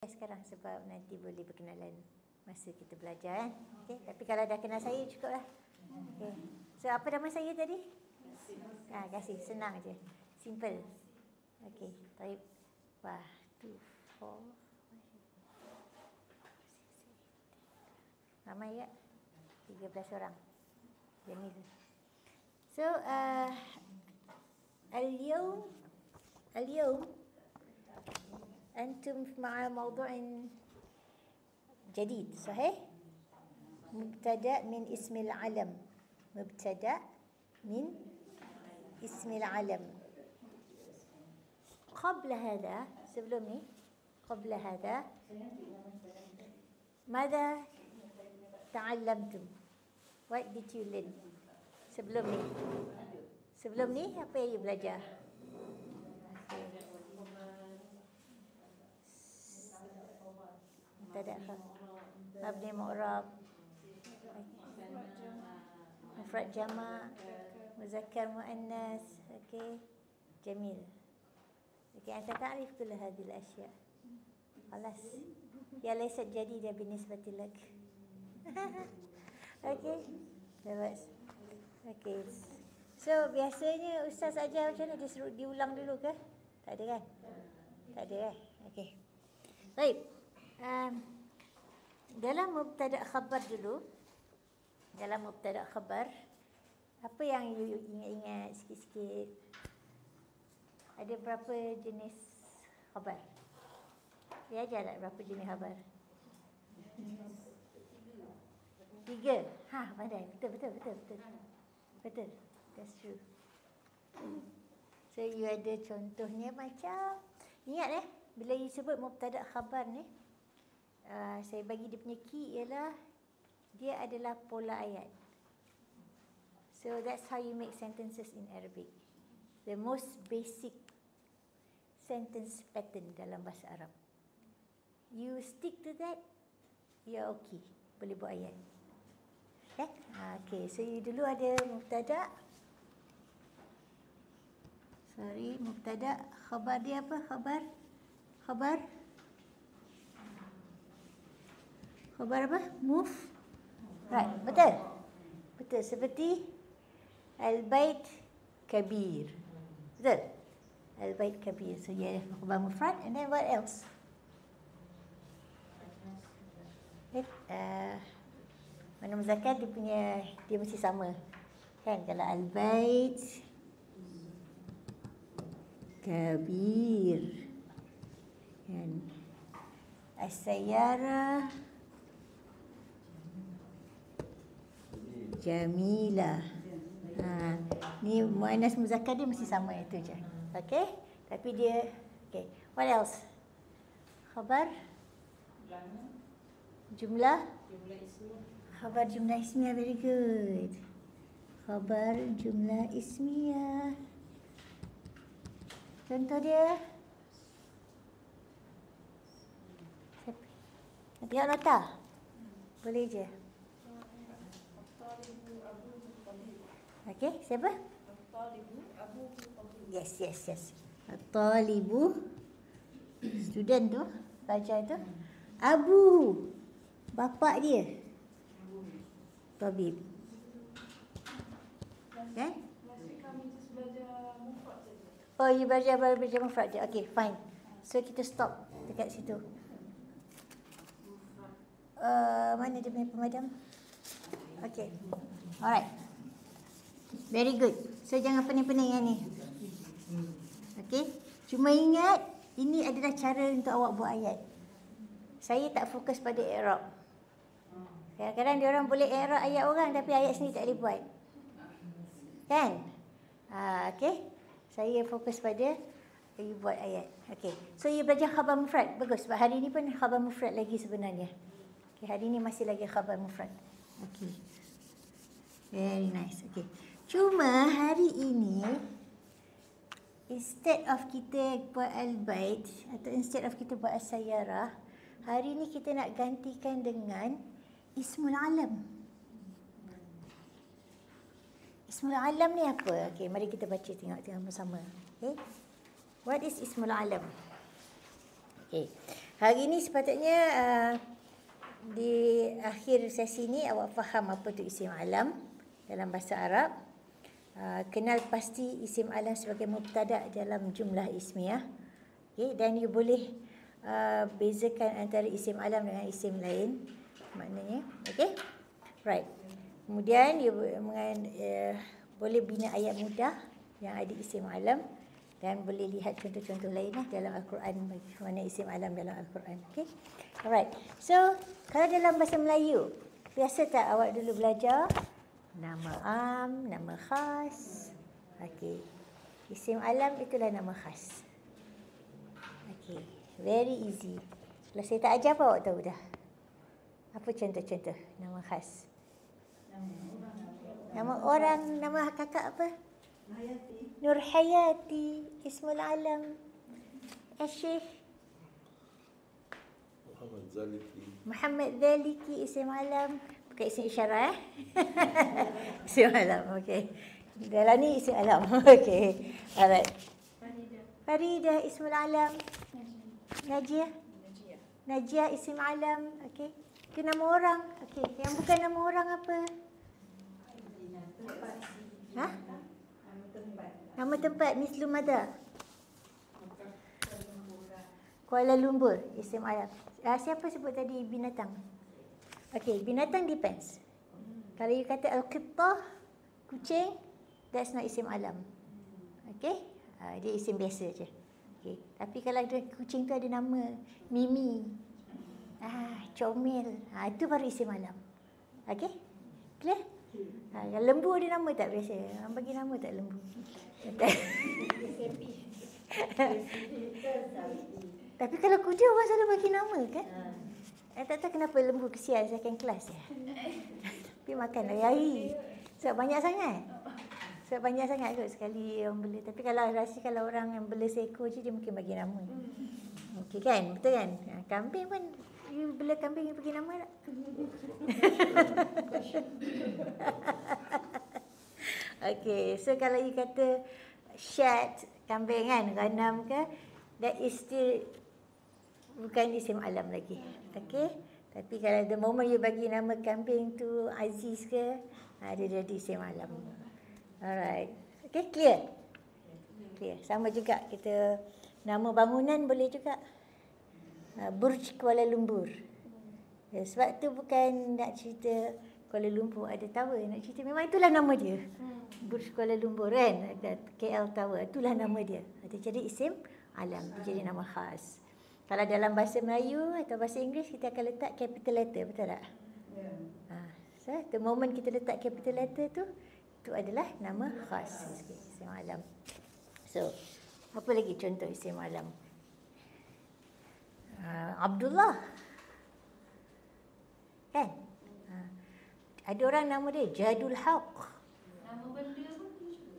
Sekarang sebab nanti boleh berkenalan masa kita belajar kan. Okey, tapi kalau dah kenal saya cukuplah. Okey. So apa nama saya tadi? Kasih, senang je. Simple. Okey, baik. 1 2 4 ramai ya? 13 orang. Jamil. So اليوم أنتم مع موضوع جديد صحيح؟ مبتدأ من اسم العلم. مبتدأ من اسم العلم. قبل هذا sebelum ni قبل هذا ماذا تعلمتم؟ What did you learn? Sebelum ni apa yang you belajar? Mubtada' mabni mu'rab, mufrad jama', muzakkar muannas. okey, jamil. okey, anta ta'rif kull hadhihi al-ashya'. خلاص يا ليست جديدة بالنسبة لك. okey, bagus. okey, so biasanya ustaz ajar macam mana, dia suruh diulang dulu ke? Tak ada kan? Tak ada. okey, baik. Dalam mubtada' khabar dulu, dalam mubtada' khabar, apa yang you ingat-ingat sikit-sikit? Ada berapa jenis khabar? Dia ajar tak berapa jenis khabar? 3. Pandai. Betul. Betul. That's true. So you ada contohnya macam, ingat bila you sebut mubtada' khabar ni, saya bagi dia punya key ialah dia adalah pola ayat. So that's how you make sentences in Arabic. The most basic sentence pattern dalam bahasa Arab. You stick to that, you're okay. Boleh buat ayat. Okay, so you dulu ada mubtada'. Mubtada'. Khabar dia apa? Khabar apa? Right, betul. Seperti al-bait kabir. Betul? Al-bait kabir. So you have khabar mufrad, and then what else? Mana muzakkar dia mesti sama. Kan, kalau al-bait kabir. Kan. As-sayyara jamila. Ni muannas muzakkar dia mesti sama, itu je. Okey? Tapi dia what else? Khabar jumlah khabar jumlah ismiyah. Very good. Khabar jumlah ismiyah. Contoh dia. Tengok nota. Boleh je. Okey, siapa? Yes. At-talibu, student tu, pelajar tu. Abu, bapa dia. Tabib. Kan? Oh, you belajar mufrad je. Okay, fine. So kita stop dekat situ. Mana dia punya pemadam? Okay. Alright. Very good. So jangan pening-pening yang ni. Okay. Cuma ingat, ini adalah cara untuk awak buat ayat. Saya tak fokus pada i'rab. Kadang-kadang dia orang boleh i'rab ayat orang, tapi ayat sendiri tak boleh buat. Kan? Okay. Saya fokus pada you buat ayat. Okay. So you belajar khabar mufrad. Bagus. Sebab hari ni pun khabar mufrad lagi sebenarnya. Okay. Hari ni masih lagi khabar mufrad. Okay. Very nice. Okay. Cuma hari ini, instead of kita buat al-bait, atau instead of kita buat as-sayyarah, hari ini kita nak gantikan dengan ismul alam. Ismul alam ni apa? Okay, mari kita baca tengok bersama. Okay. What is ismul alam? Okay. Hari ni sepatutnya di akhir sesi ni awak faham apa tu isim alam dalam bahasa Arab. Kenal pasti isim alam sebagai mubtada dalam jumlah ismiyah. Okay, dan you boleh bezakan antara isim alam dengan isim lain maknanya. Okay, right. Kemudian you boleh bina ayat mudah yang ada isim alam dan boleh lihat contoh-contoh lain dalam Al-Quran, bagaimana isim alam dalam Al-Quran. Okay, alright. So kalau dalam bahasa Melayu, biasa tak awak dulu belajar nama am, nama khas. Okay, isim alam itulah nama khas. Okay, very easy. Kalau saya tak ajar apa awak tahu dah? Apa contoh-contoh nama khas? Nama orang, nama kakak apa? Nur Hayati, Ismul Alam. Syekh Muhammad Zaliki, isim alam. Bukan isim isyarat isim alam, okey. Dalam ni isim alam. Okey. Alright. Faridah, Ismul Alam. Najiyah, isim alam. Okey. Itu nama orang. Okey. Yang bukan nama orang apa? Nama tempat, Mislu Mada. Kuala Lumpur, isim alam. Siapa sebut tadi binatang? Okey, binatang depends. Kalau you kata Al-Qittah, kucing, that's not isim alam. Okey? Dia isim biasa je. Okey. Tapi kalau ada kucing tu ada nama Mimi, Comel, itu baru isim alam. Okey? Clear? Lembu ada nama tak biasa? Orang bagi nama tak lembu? Tapi kalau kuda orang selalu bagi nama kan? Tak tahu kenapa lembu kesian second class ya. Tapi makan hari-hari. Sebab banyak sangat. Kot sekali orang bela. Tapi kalau rasa kalau orang yang bela seekor je dia mungkin bagi nama. Okey kan? Betul kan? Kambing pun you bela kambing you bagi nama tak? Okey, so kalau you kata shat, kambing kan, ghanam ke, that is still bukan isim alam lagi. Okey? Tapi kalau the moment you bagi nama kambing tu Aziz ke, dia jadi isim alam. Alright. Okey, clear? Clear. Sama juga kita nama bangunan boleh juga. Burj Kuala Lumpur. Sebab tu bukan nak cerita Kuala Lumpur ada tower, nak cerita memang itulah nama dia. Burj Kuala Lumpur kan, KL Tower, itulah nama dia. Dia jadi isim alam, dia jadi nama khas. Kalau dalam bahasa Melayu atau bahasa Inggeris kita akan letak capital letter, betul tak? So the moment kita letak capital letter tu, itu adalah nama khas, isim alam. So, apa lagi contoh isim alam? Abdullah. Kan? Ada orang nama dia Jadul Haq. Nama benda pun juga.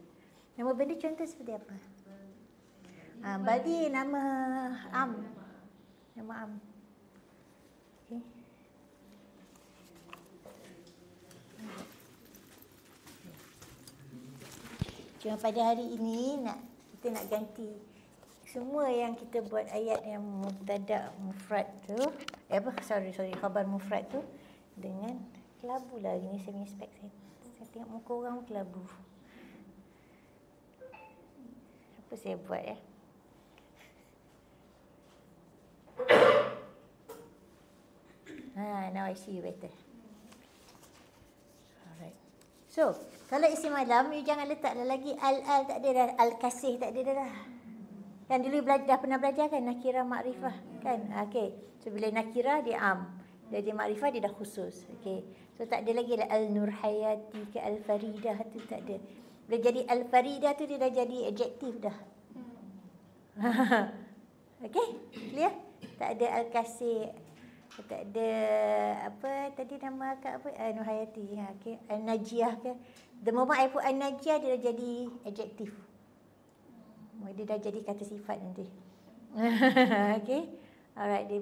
Nama benda contoh seperti apa? Baldi nama Am. Nama Am. Okey. Cuma pada hari ini kita nak ganti semua yang kita buat ayat yang mubtada mufrad tu, khabar mufrad tu dengan kelabu lah. Ini saya punya spek saya tengok muka orang kelabu. Apa saya buat ya? Now I see you better. Alright. So, kalau isim alam, you jangan letak dah lagi al-al tak ada dah, al-kasih tak ada dah. Kan dulu dah pernah belajar kan nakirah makrifah kan? Okey. So bila nakirah dia am, jadi makrifah dia dah khusus. Okey. So tak ada lagi al-Nur Hayati ke al-Faridah tu tak ada. Bila jadi al-Faridah tu dia dah jadi adjektif dah. Okey? Clear? Tak ada al-Kasih, tak ada apa tadi nama akak apa? Nur Hayati. Okey. Al-Najiyah ke. The moment I put al-Najiyah dia dah jadi adjektif. Dia dah jadi kata sifat nanti. Okey. Alright, dia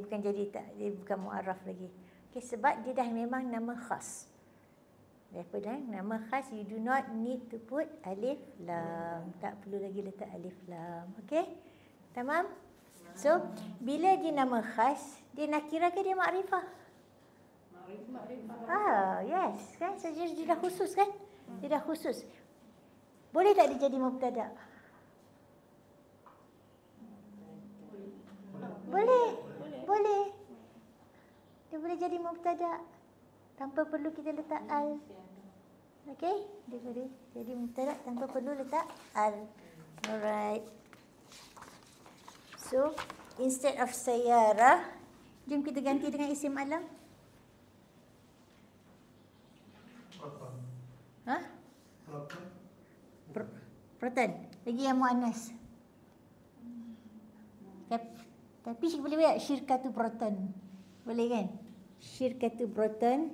bukan mu'arraf lagi. Okey, sebab dia dah memang nama khas. Apa dah? Nama khas, you do not need to put alif lam. Tak perlu lagi letak alif lam. Okey? Tamam? So, bila dia nama khas, dia nakirah ke dia makrifah? Yes. Kan? So, dia dah khusus kan? Dia dah khusus. Boleh tak dia jadi mubtada? Boleh. Dia boleh jadi mubtada tanpa perlu kita letak al. Okey? Dia boleh jadi mubtada tanpa perlu letak al. Alright. So, instead of sayyarah, jom kita ganti dengan isim alam. Proton. Lagi yang muannas. Tapi boleh buat syirkatu proton. Boleh kan? Syirkatu proton.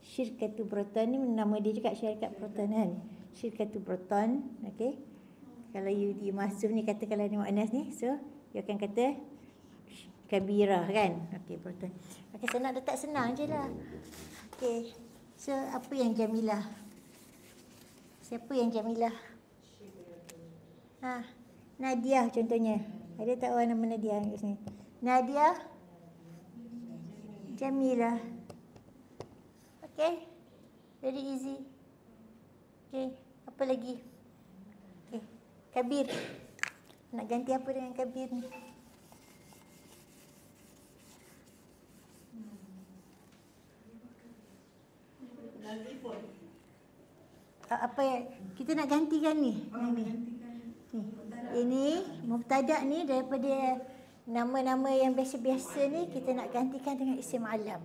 Syirkatu proton ni nama dia juga syarikat proton kan? Syirkatu proton. Okey. Kalau you di mahsuf ni kata kalau ni muannas ni, so you akan kata kabirah kan? Okey, proton. Okey, saya nak letak senang je lah. Okey. So, apa yang Jamilah? Siapa yang Jamilah? Nadia contohnya. Ada tak orang nama Nadia kat sini? Nadia Jamilah. Okay. Very easy. Okay. Apa lagi? Okay. Kabir. Nak ganti apa dengan kabir ni? Apa yang kita nak gantikan ni? Ini mubtada ni daripada nama-nama yang biasa-biasa ni kita nak gantikan dengan isim alam.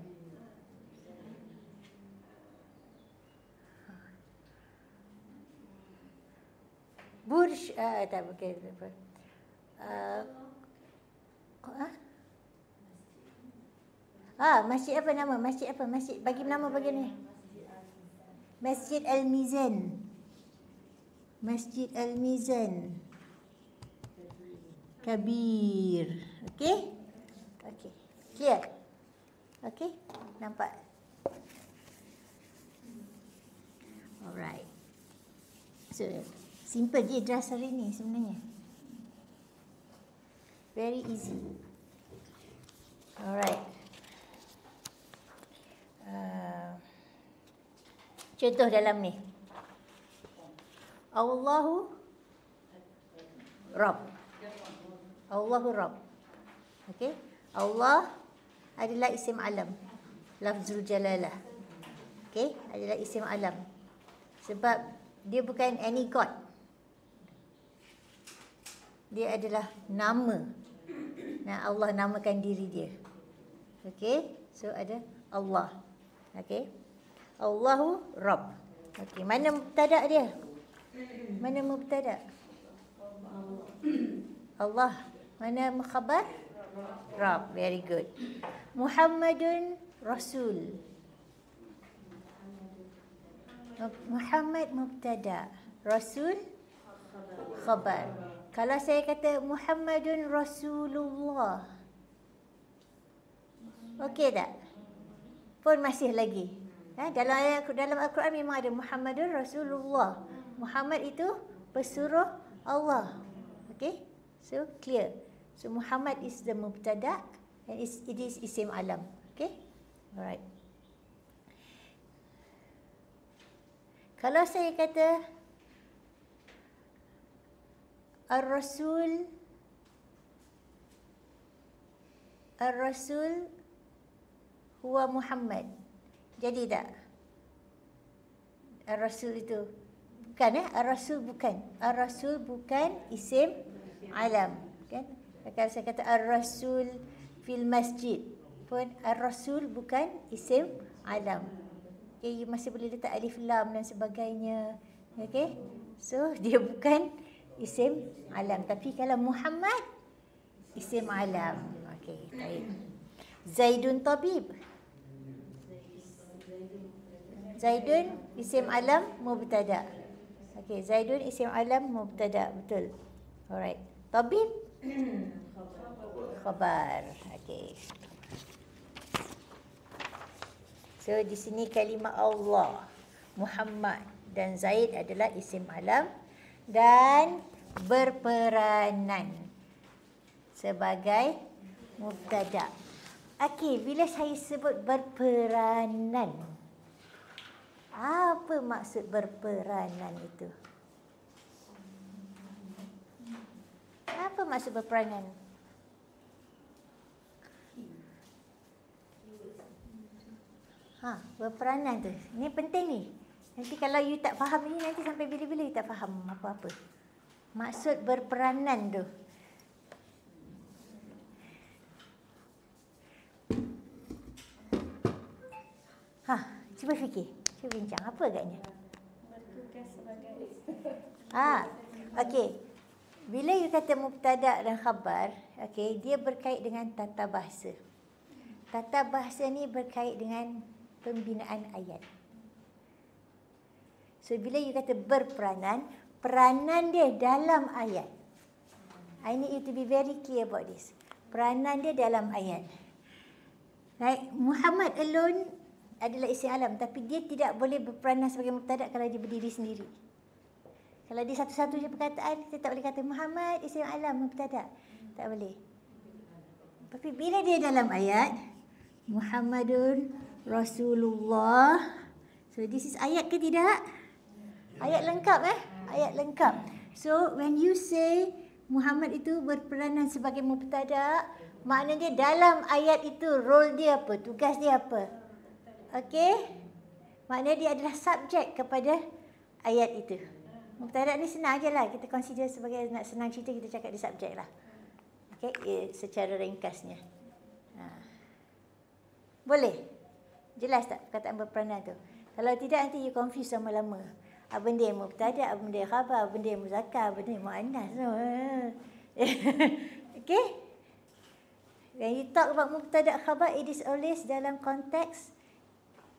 Burj tak pakai apa. Masjid apa nama? Masjid apa? Masjid bagi nama bagi ni. Masjid Al-Mizan. Masjid Al-Mizan. Kabir. Okey? Okey. Clear? Okey? Nampak? Alright. So, simple je dress hari ni sebenarnya. Very easy. Alright. Contoh dalam ni. Allahu Rabb. Allahu Rabb. Okey? Allah adalah isim alam. Lafzul jalalah. Okey? Adalah isim alam. Sebab dia bukan any god. Dia adalah nama. Nah, Allah namakan diri dia. Okey? So ada Allah. Okey? Allahu Rabb. Okey, mana mubtada dia? Mana mubtada? Allah. Mana khabar? Rabb. Very good. Muhammadun Rasul. Muhammad mubtada, Rasul khabar. Kalau saya kata Muhammadun Rasulullah, okey tak? Pun masih lagi. Dalam Al-Quran memang ada Muhammadun Rasulullah. Muhammad itu pesuruh Allah. Okay? So, clear. So, Muhammad is the mubtada and it is isim alam. Okay? Alright. Kalau saya kata Ar-Rasul huwa Muhammad. Jadi tak? Ar-Rasul itu bukan Ar-Rasul bukan. Ar-Rasul bukan isim alam, kan? Kalau saya kata Ar-Rasul fil masjid, pun Ar-Rasul bukan isim alam. Okay, you masih boleh letak alif lam dan sebagainya. Okay, so dia bukan isim alam. Tapi kalau Muhammad, isim alam. Okay, baik. Zaidun tabib. Zaidun isim alam mubtada. Okay, Zaidun isim alam mubtada. Betul. Alright. Tabib khabar. Okay. So di sini kalimah Allah, Muhammad dan Zaid adalah isim alam dan berperanan. sebagai mubtada. Okey, bila saya sebut berperanan, apa maksud berperanan itu? Apa maksud berperanan? Berperanan tu. Ini penting ni. Nanti kalau you tak faham ni, nanti sampai bila-bila you tak faham apa-apa. Maksud berperanan tu. Cuba fikir. Cuba bincang. Apa agaknya? Bertugas sebagai okey. Bila you kata mubtada dan khabar, okey, dia berkait dengan tata bahasa. Tata bahasa ni berkait dengan pembinaan ayat. So bila you kata berperanan, peranan dia dalam ayat. I need you to be very clear about this. Peranan dia dalam ayat. Like Muhammad alone adalah isim alam, tapi dia tidak boleh berperanan sebagai mubtada kalau dia berdiri sendiri. Kalau dia satu-satu je perkataan, kita tak boleh kata Muhammad isim alam mubtada. Tak boleh. Tapi bila dia dalam ayat, Muhammadun Rasulullah. So this is ayat ke tidak? Ayat lengkap Ayat lengkap. So when you say Muhammad itu berperanan sebagai mubtada, maknanya dalam ayat itu role dia apa? Tugas dia apa? Okey? Maknanya dia adalah subjek kepada ayat itu. Mubtada ni senang je lah. Kita consider sebagai nak senang cerita, kita cakap dia subjek lah. Okey? Secara ringkasnya. Boleh? Jelas tak perkataan berperanan tu? Kalau tidak, nanti you confuse lama-lama. Apa benda yang mubtada, apa benda yang khabar, apa benda yang muzakkar, apa benda yang muannas. Okey? When you talk about mubtada khabar, it is always dalam konteks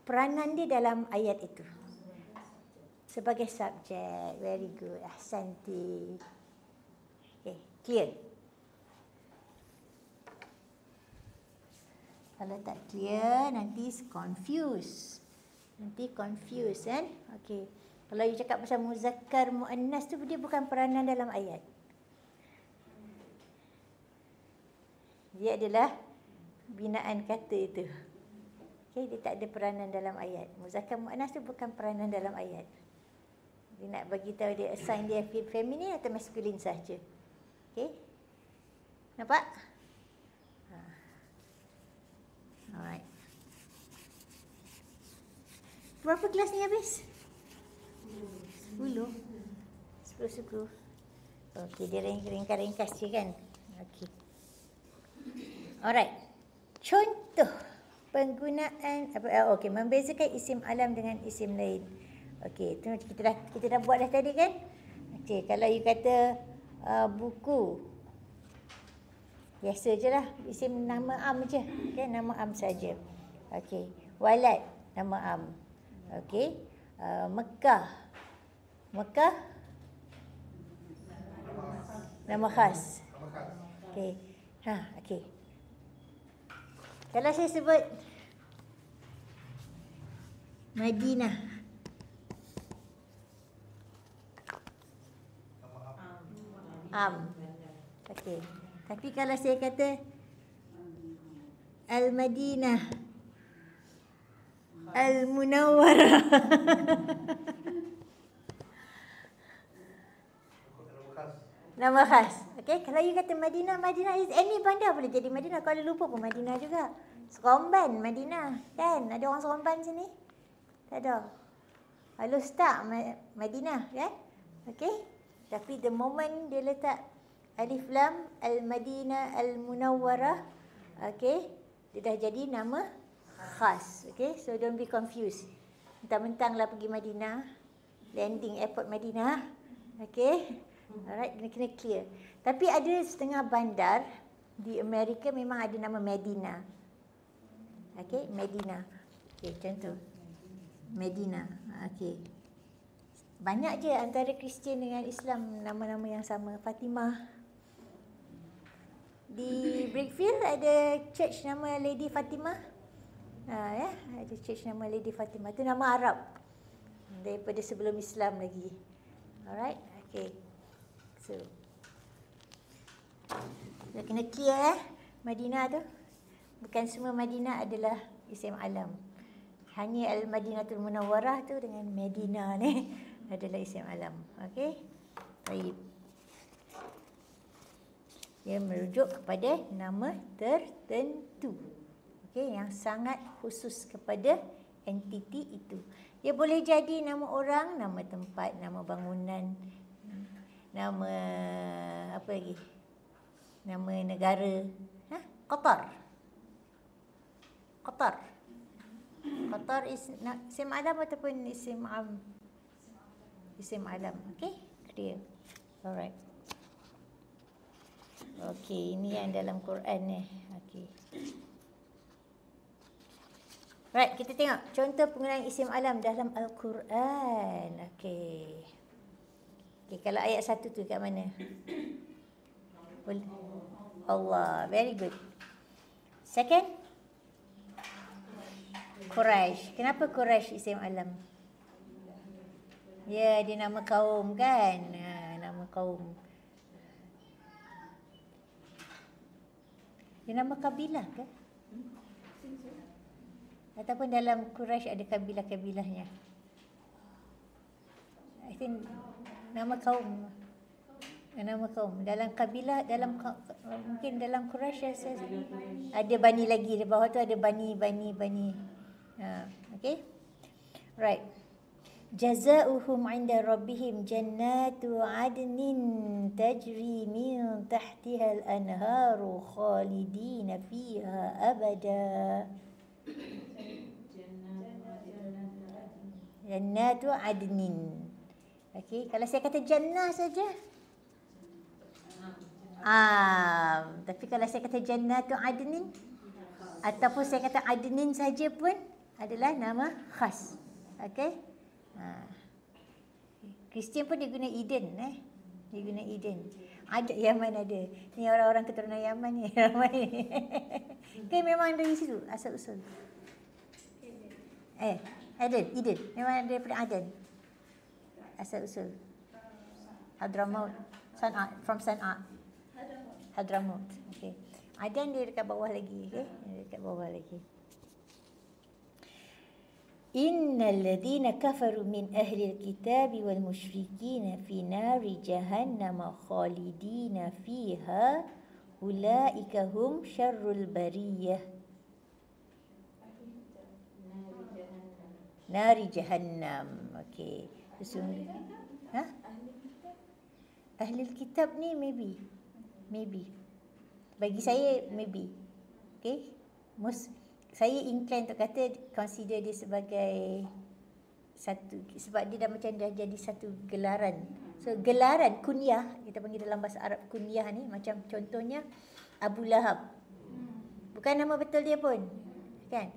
peranan dia dalam ayat itu. Sebagai subjek. Very good. Ahsanti. Okay, clear? Kalau tak clear, nanti confuse. Kan? Okey. Kalau you cakap pasal muzakkar muannas tu, dia bukan peranan dalam ayat. Dia adalah binaan kata itu. Okey, dia tak ada peranan dalam ayat. Muzakkar muannas tu bukan peranan dalam ayat. Dia nak bagi tahu dia assign dia feminin atau maskulin saja. Okey? Nampak? Alright. Berapa kelas ni habis? 10. 10 suku. Okey, dia ringkas je kan? Okey. Alright. Contoh penggunaan okey, membezakan isim alam dengan isim lain. Okey, tu kita dah buat dah tadi kan? Okey, kalau you kata buku, biasa je lah, isim nama am je, okay? Nama am saja. Okey, walad, nama am. Okey, Mekah, nama khas. Okey, okey. Kalau saya sebut Madinah, am. Okey. Tapi kalau saya kata Al-Madinah, Al-Munawwarah. Nama khas. Okey, kalau you kata Madinah is any bandar boleh jadi Madinah. Kuala Lumpur pun Madinah juga. Seremban Madinah, kan? Ada orang Seremban sini? Tak ada. Al-Ustaz Madinah, kan? Okey. Tapi the moment dia letak alif lam Al-Madinah Al-Munawwarah, okey, dia dah jadi nama khas. Okey, so don't be confused. Mentang-mentanglah pergi Madinah, landing airport Madinah. Okey. Alright, kena clear. Tapi ada setengah bandar di Amerika memang ada nama Medina. Okey, Medina. Okey, contoh. Medina. Okey. Banyak je antara Kristian dengan Islam nama-nama yang sama. Fatimah. Di Brickfield ada church nama Lady Fatimah. Ya, ada church nama Lady Fatimah. Itu nama Arab. Daripada sebelum Islam lagi. Alright, okey. So Dah kena clear Madinah tu. Bukan semua Madinah adalah isim alam. Hanya Al-Madinatul Munawwarah tu dengan Madinah ni adalah isim alam. Okey. Baik. Dia merujuk kepada nama tertentu. Okey, yang sangat khusus kepada entiti itu. Dia boleh jadi nama orang, nama tempat, nama bangunan, nama apa lagi? Nama negara. Qatar. Qatar. Qatar isim alam ataupun isim am? Isim alam. Okey? Clear. Alright. Okey, ini yang dalam Quran ni. Okey. Right, kita tengok contoh penggunaan isim alam dalam Al-Quran. Okey. Okey, kalau ayat 1 tu kat mana? Allah. Very good. Second, Quraisy. Kenapa Quraisy isim alam? Ya, dia nama kaum kan? Nama kaum. Dia nama kabilah ke? Ataupun dalam Quraisy ada kabilah-kabilahnya? I think nama kaum. Nama kaum. Dalam kabilah, mungkin dalam Quraisy ada bani lagi. Di bawah tu ada bani. Okay? Right. Jazaohum 'inda rabbihim jannatu 'adnin tajri min tahtiha al-anharu khalidina fiha abada. Jannatu 'adnin. Okey, kalau saya kata jannah saja. Tapi kalau saya kata jannatu 'adnin ataupun saya kata adnin saja pun adalah nama khas. Okey? Kristian pun dia guna Eden. Dia guna Eden. Ada Yaman ada. Ni orang-orang keturunan Yaman ni. Ramai ni. Okay, memang dari situ asal usul. Aden, Eden. Memang daripada Aden. Asal usul. Hadramaut. San'a, from San'a. Hadramaut. Okay. Aden dia dekat bawah lagi. Okay? Dekat bawah lagi. Innal ladzina kafaru min ahli alkitabi wal musyrikina fi nari jahannam khalidina fiha ulaika hum syarrul bariyah. Nari jahannam. Okey. Sesungguhnya ahli alkitab ni maybe. Bagi saya maybe. Okey. Saya incline untuk kata consider dia sebagai satu, sebab dia dah macam dah jadi satu gelaran. So gelaran kunyah, kita panggil dalam bahasa Arab kunyah ni, macam contohnya Abu Lahab. Bukan nama betul dia pun, kan?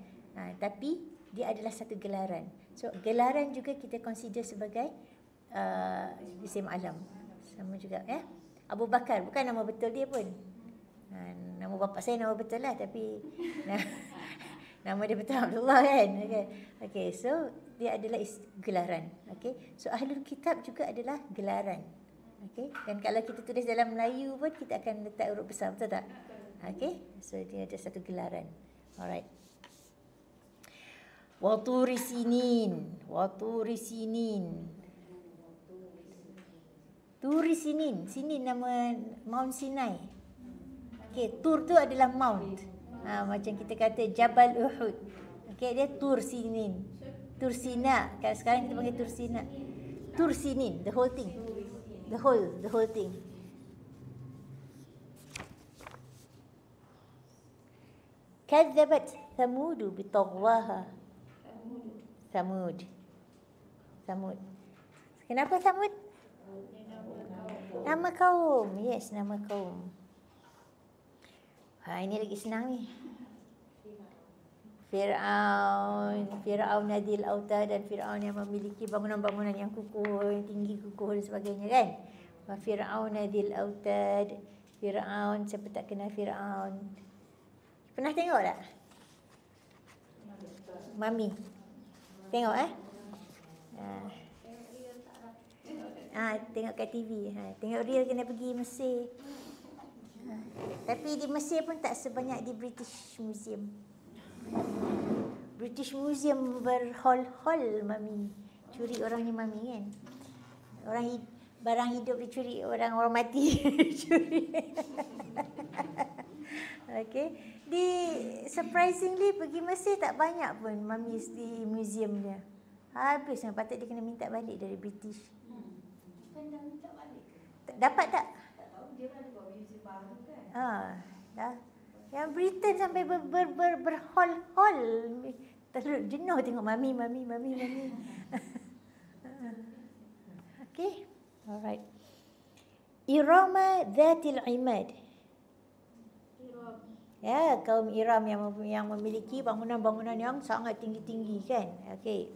Tapi dia adalah satu gelaran. So gelaran juga kita consider sebagai isim alam. Sama juga Abu Bakar, bukan nama betul dia pun. Nama bapa saya nama betul lah, tapi nama dia betul Abdullah kan. Okay, so dia adalah gelaran. Okay, so Ahlul Kitab juga adalah gelaran. Okay, dan kalau kita tulis dalam Melayu pun kita akan letak huruf besar, betul tak? Okay, so dia ada satu gelaran. Alright. Waturi sinin. Turi sinin. Sinin nama Mount Sinai. Okay, Tur tu adalah mount. Macam kita kata Jabal Uhud. Okay, dia Tur Sinin. Tur Sina. Sekarang kita panggil Tur Sina. Tur Sinin, the whole thing. The whole thing. Kadzabat Thamud bi taghwaha. Thamud. Kenapa Thamud? Nama kaum. Yes, nama kaum. Ini lagi senang ni. Fir'aun Nadil Autad, dan Fir'aun yang memiliki bangunan-bangunan yang kukuh, yang tinggi kukuh dan sebagainya kan. Fir'aun Nadil Autad. Fir'aun, siapa tak kenal Fir'aun? Pernah tengok tak? Mami. Tengok tengok kat TV. Tengok real kena pergi Mesir. Tapi di Mesir pun tak sebanyak di British Museum. British Museum berhol-hol mami. Curi orangnya mami kan. Barang hidup dicuri, orang mati dicuri. Okay. Surprisingly pergi Mesir tak banyak pun mami di museum dia. Habis yang patut dia kena minta balik dari British. Kan dah minta balik ke? Dapat tak? Tak tahu, dia kan ada buat museum baru kan? Dah. Yang Britain sampai berhol-hol. Terlalu jenuh tengok mami. Okay. Alright. Irama Dhatil Imad. Ya, kaum Iram yang memiliki bangunan-bangunan yang sangat tinggi-tinggi kan. Okey.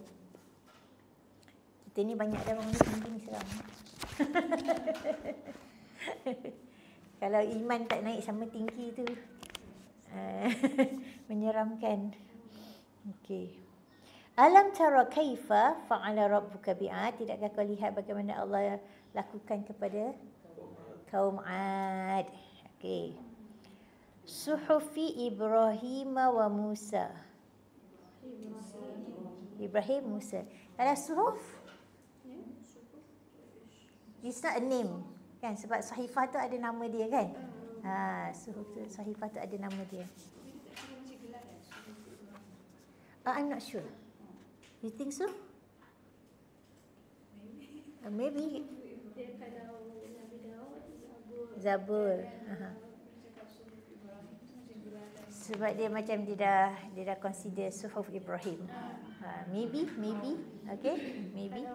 Kita ni banyak dah bangunan tinggi ni sekarang. Kalau iman tak naik sama tinggi tu menyeramkan. Okey. Alam tara kaifa fa'ala rabbuka bi'ad? Tidakkah kau lihat bagaimana Allah lakukan kepada kaum 'Ad? Okey. Suhufi Ibrahim wa Musa. Ibrahim, Musa. Kalau suhuf, it's not a name kan, sebab sahifah tu ada nama dia kan. Suhuf tu, sahifah tu ada nama dia. I'm not sure. You think so? Maybe. Dia kalau Nabi Daud, Zabur. Sebab dia macam dia dah consider suhuf Ibrahim. Maybe. Okay, maybe.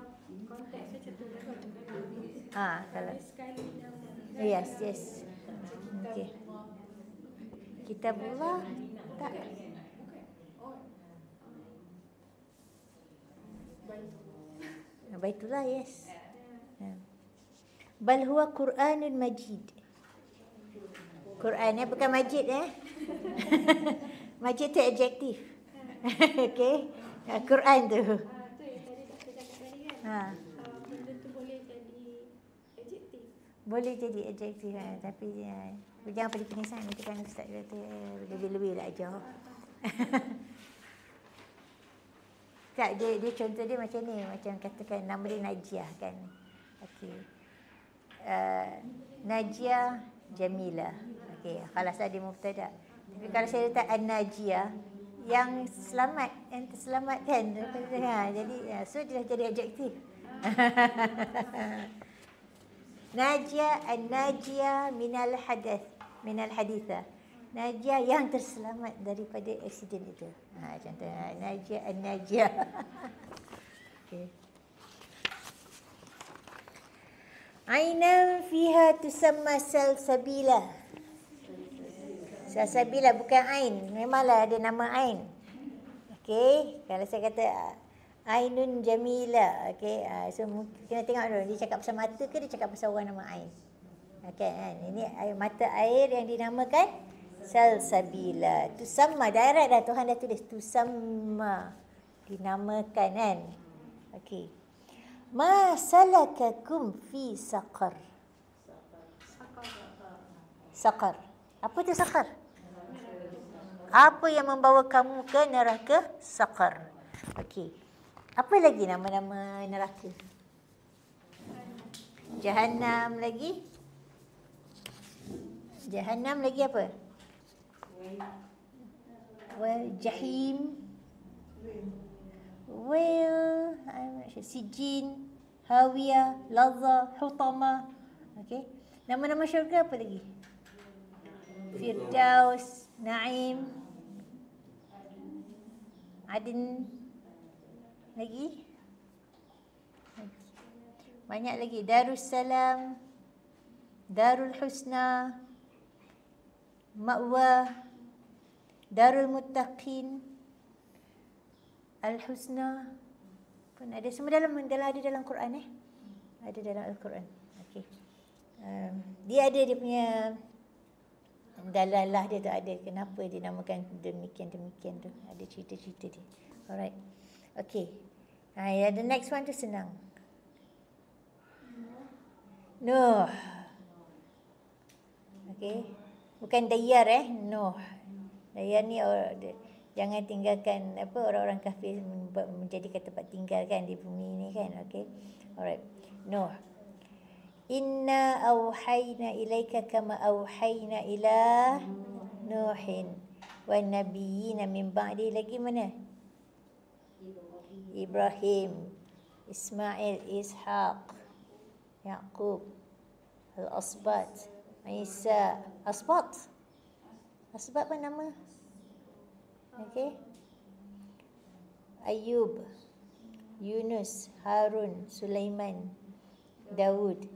konteks macam tu Kalau sekali nama. yes. Okay. Kitabullah tak. Baitullah, yes. Bal huwa Quranun Majid. Quran bukan majid Majid tu adjektif. Okey. Quran tu. Tu yang tadi doktor cakap tadi kan. Benda tu boleh jadi adjektif. Boleh jadi adjektif tapi jangan pada penisan nanti kan ustaz kata lebih-lebih lah ajar. Tak, dia contoh dia macam ni, macam katakan nama dia Najiah kan. Okey. Najiah Jamila. Okey, kalau saya ada mubtada. Tapi kalau saya letak An-Najiah, yang selamat, yang terselamatkan. Jadi so dia dah jadi adjektif. Najiah, An-Najiah minal haditha. Najiah yang terselamat daripada aksiden itu. Contoh Najiah, An-Najiah. Okey. Ainan fiha tusamma salsabila. Salsabila bukan ain. Memanglah ada nama ain. Okey, kalau saya kata Ainun Jamila. Okey, so kena tengok dulu dia cakap pasal mata ke dia cakap pasal orang nama ain. Okey kan. Ini air mata air yang dinamakan salsabila. Tusamma direct dah Tuhan dah tulis tusamma. Dinamakan kan. Okey. Ma salakakum fi saqar. Saqar. Apa tu saqar? Apa yang membawa kamu ke neraka saqar? Okey. Apa lagi nama-nama neraka? Jahannam lagi? Jahannam lagi apa? Jahim. I'm not sure. Sijin, Hawiyah, Lazza, Hutama. Okey. Nama-nama syurga apa lagi? Firdaus, Naim, Adn. Lagi? Banyak lagi. Darussalam, Darul Husna, Ma'wa, Darul Muttaqin, Al-Husna pun ada. Semua ada dalam Quran Ada dalam Al-Quran. Okey. Dia ada dia punya dalalah dia tu ada kenapa dia namakan demikian tu. Ada cerita-cerita dia. Alright. Okey. The next one tu senang. Nuh. Okey. Bukan dayar Nuh. Dayar ni jangan tinggalkan orang-orang kafir menjadikan tempat tinggal kan di bumi ni kan. Okey. Alright. Nuh. Inna auhayna ilaika kama auhayna ila Nuhin wan nabiyina min ba'di. Lagi mana? Ibrahim, Ismail, Ishaq, Yaqub, Al-Asbat, Isa. Asbat apa nama? Okey. Ayub, Yunus, Harun, Sulaiman, Daud.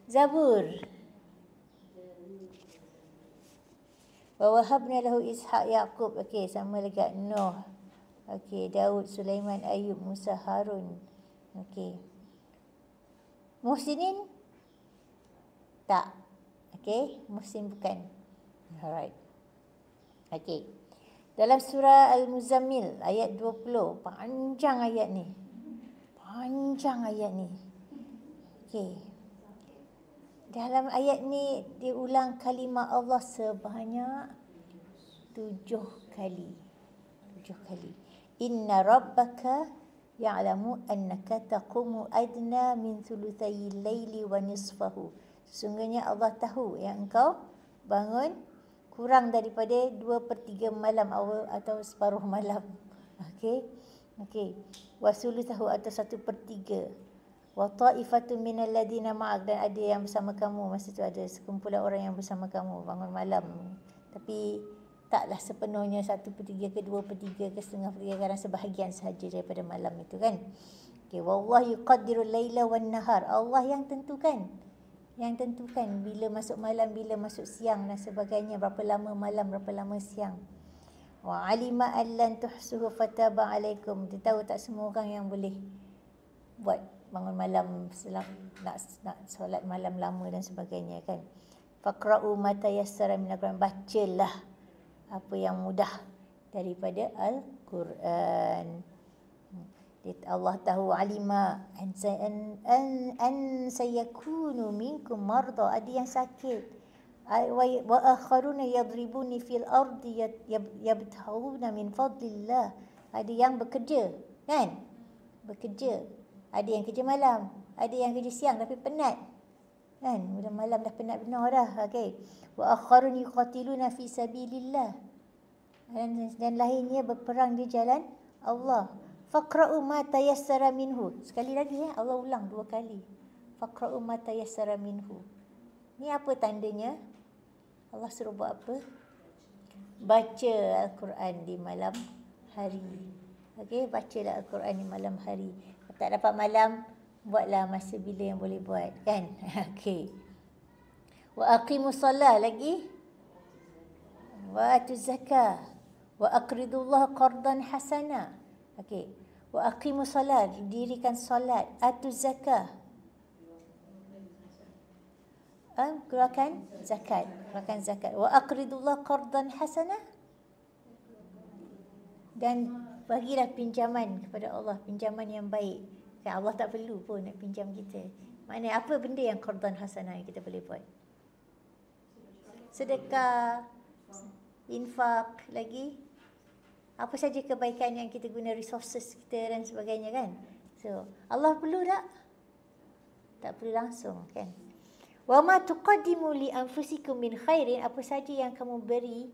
Zabur. Wa wahabna lahu Ishaq, Yaqub. Okey, sama lagi Nuh. Okey, Daud, Sulaiman, Ayub, Musa, Harun. Okey. Muhsinin? Tak. Okey, muhsin bukan. Alright. Okey. Dalam surah Al-Muzammil ayat 20, panjang ayat ni. Okey. Dalam ayat ni diulang kalimah Allah sebanyak 7 kali. Inna rabbaka ya'lamu annaka taqumu adna min thuluthayil laili wa nisfahu. Sesungguhnya Allah tahu yang engkau bangun kurang daripada 2/3 malam awal atau separuh malam. Okey. Wa thuluthahu atau 1/3. Wa ta'ifatun minal ladina ma'ak, dan ada yang bersama kamu. Masa tu ada sekumpulan orang yang bersama kamu bangun malam. Tapi taklah sepenuhnya 1/3 ke 2/3 ke setengah pertiga, kadang sebahagian sahaja daripada malam itu kan. Okey, wallahu yuqaddirul laila wan nahar. Allah yang tentukan bila masuk malam, bila masuk siang dan sebagainya, berapa lama malam, berapa lama siang. Wa alima an lan tuhsuhu fataba alaikum. Dia tahu tak semua orang yang boleh buat bangun malam nak solat malam lama dan sebagainya kan. Faqra'u ma tayassara minal Quran. Bacalah apa yang mudah daripada Al-Quran. Allah tahu alima an sayakunu minkum marda, ada yang sakit. Wa akharuna yadribuni fil ardi yabtaghuna min fadlillah. Ada yang bekerja kan? Ada yang kerja malam, ada yang kerja siang tapi penat. Kan? Udah malam dah penat benar dah. Okey. Wa akharun yuqatiluna fi sabilillah. Dan lainnya berperang di jalan Allah. Faqra'u ma tayassara minhu. Sekali lagi Allah ulang 2 kali. Faqra'u ma tayassara minhu. Ni apa tandanya? Allah suruh buat apa? Baca Al-Quran di malam hari. Okey, bacalah Al-Quran di malam hari. Kalau tak dapat malam, buatlah masa bila yang boleh buat, kan? Okey. Wa aqimus solah lagi. Wa atuz zakah. Wa aqridullah qardan hasana. Okey. Wa aqimus solat, dirikan solat. Atuz zakah. Keluarkan zakat. Wa aqridullah qardan hasana. Dan bagilah pinjaman kepada Allah, pinjaman yang baik. Kan Allah tak perlu pun nak pinjam kita. Maknanya apa benda yang qardan hasanah yang kita boleh buat? Sedekah, infak, lagi apa saja kebaikan yang kita guna resources kita dan sebagainya kan. So, Allah perlu tak? Tak perlu langsung kan. Wa ma tuqaddimu li anfusikum min khairin, apa saja yang kamu beri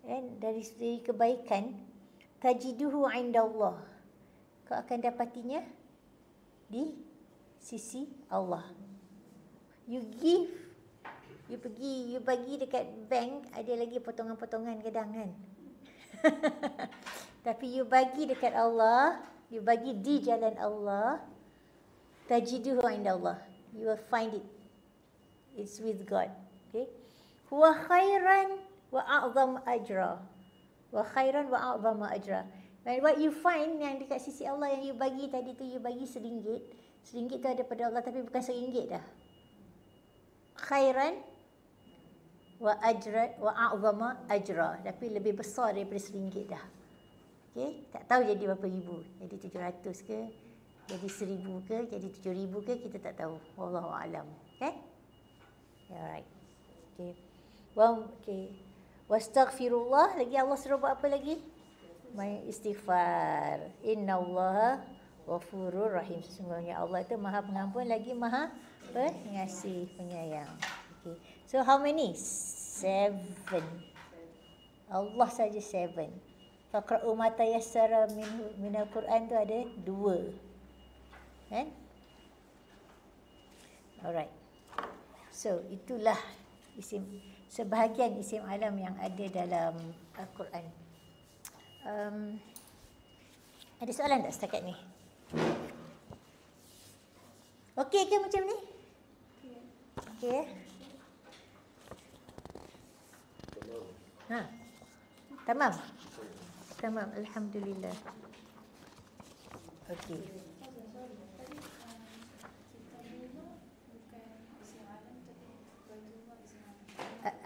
kan dari kebaikan, tajiduhu indallah, kau akan dapatinya di sisi Allah. You give, you bagi dekat bank, ada lagi potongan-potongan kadang kan. Tapi you bagi dekat Allah, you bagi di jalan Allah, tajiduhu indallah, you will find it. It's with God. Okay. Huwa khairan wa a'zam ajra. Wa khairan wa a'zam ajra. And what you find yang dekat sisi Allah yang you bagi tadi tu, you bagi RM1. RM1 tu ada pada Allah tapi bukan RM1 dah. Khairan wa ajra wa a'zam ajra. Tapi lebih besar daripada RM1 dah. Okay. Tak tahu jadi berapa ribu. Jadi 700 ke? Jadi 1000 ke? Jadi 7000 ke? Kita tak tahu. Wallahu a'lam. Okay. Alright. Okay. Well, okay. Wastaghfirullah. Lagi Allah suruh buat apa lagi? Banyak istighfar. Innallaha ghafurur rahim. Sesungguhnya Allah itu Maha Pengampun lagi Maha Pengasih, penyayang. Okay. So how many? 7. Allah saja 7. Faqra'u ma tayassara minal Quran tu ada 2. Kan? Alright. So itulah sebahagian isim alam yang ada dalam Al-Quran. Ada soalan tak setakat ni? Okey ke macam ni? Okey. Ha. Tamam. Tamam, alhamdulillah. Okey.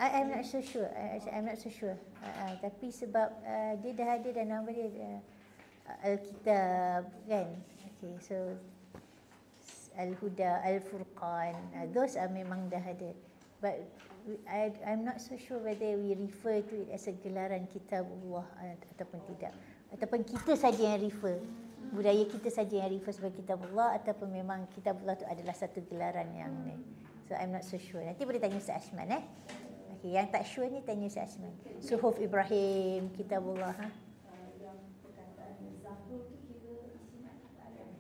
I'm not so sure. I'm not so sure. Tapi sebab dia dah ada dan nama dia Al-Kitab kan. Okay, so Al-Huda, Al-Furqan, those are memang dah ada. But I'm not so sure whether we refer to it as a gelaran Kitabullah ataupun tidak. Ataupun kita saja yang refer. Budaya kita saja yang refer sebagai Kitabullah ataupun memang Kitabullah tu adalah satu gelaran yang ni. So I'm not so sure. Nanti boleh tanya Ustaz Asman Okay, yang tak sure ni tanya Ustaz Asman. Suhuf Ibrahim, Kitabullah.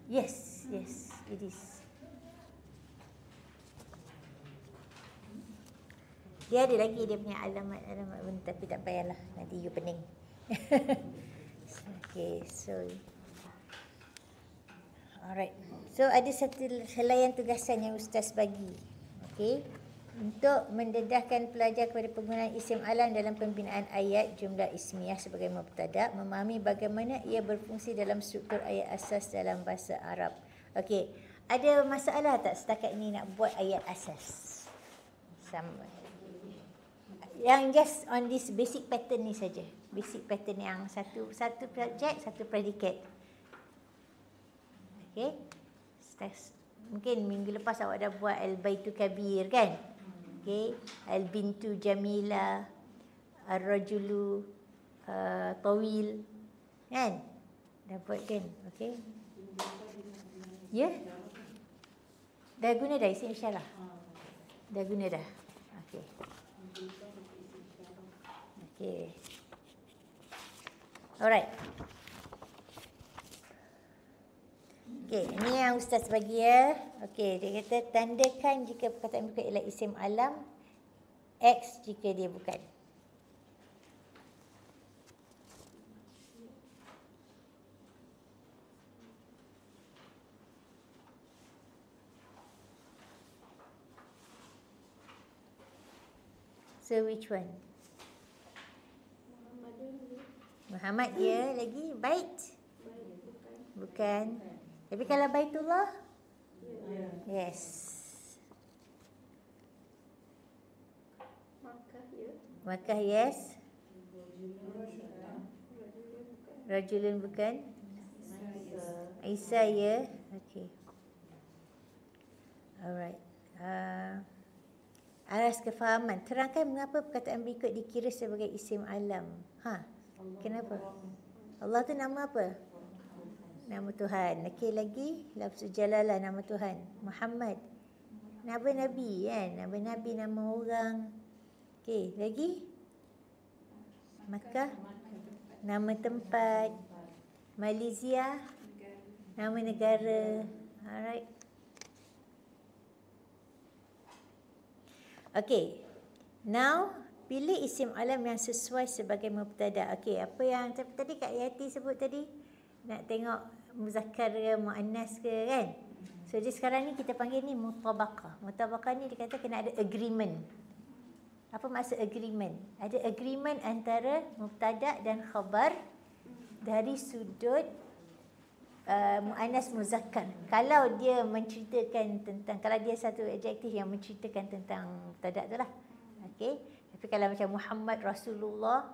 Yes, it is. Dia ada lagi dia punya alamat pun, tapi tak payahlah. Nanti you pening. Okay, so alright. So ada satu helaian tugasan yang Ustaz bagi. Okay. Untuk mendedahkan pelajar kepada penggunaan isim alam dalam pembinaan ayat jumlah ismiyah sebagai mubtada, memahami bagaimana ia berfungsi dalam struktur ayat asas dalam bahasa Arab. Okey, ada masalah tak setakat ni nak buat ayat asas? Sama. Yang just on this basic pattern ni saja. Basic pattern yang satu subjek, satu predikat. Okey. Mungkin minggu lepas awak dah buat al-baitu kabir kan? Okay. Al-bintu jamila, ar-rajulu tawil. Kan? Dah buat kan? Okay. Ya? Yeah? Dah guna dah isim isyarah? Dah guna dah? Okay. Okay. Alright. Okey, ini yang Ustaz bagi ya. Okey, dia kata tandakan jika perkataan berikut ialah isim alam, X jika dia bukan. So which one? Muhammad dia lagi bait? Bukan. Tapi kalau Baitullah? Yes. Makkah yes. Rajulun bukan. Isa ya. Okey. Alright. Alas kefahaman. Terangkan mengapa perkataan berikut dikira sebagai isim alam. Kenapa? Allah tu nama apa? Nama Tuhan. Okey lagi. Lafzul jalalah nama Tuhan. Muhammad. Nama Nabi kan. Nama Nabi, nama orang. Okey lagi. Makkah. Nama tempat. Malaysia. Nama negara. Alright. Okey. Now, pilih isim alam yang sesuai sebagai mubtada. Okey, apa yang tadi Kak Yati sebut tadi? Nak tengok muzakkar ke muannas ke kan? So jadi sekarang ni kita panggil ni mutabaqah. Mutabaqah ni dikata kena ada agreement. Apa maksud agreement? Ada agreement antara mubtada dan khabar dari sudut muannas muzakkar. Kalau dia menceritakan tentang, kalau dia satu adjektif yang menceritakan tentang mubtada tu lah. Okey. Tapi kalau macam Muhammad Rasulullah,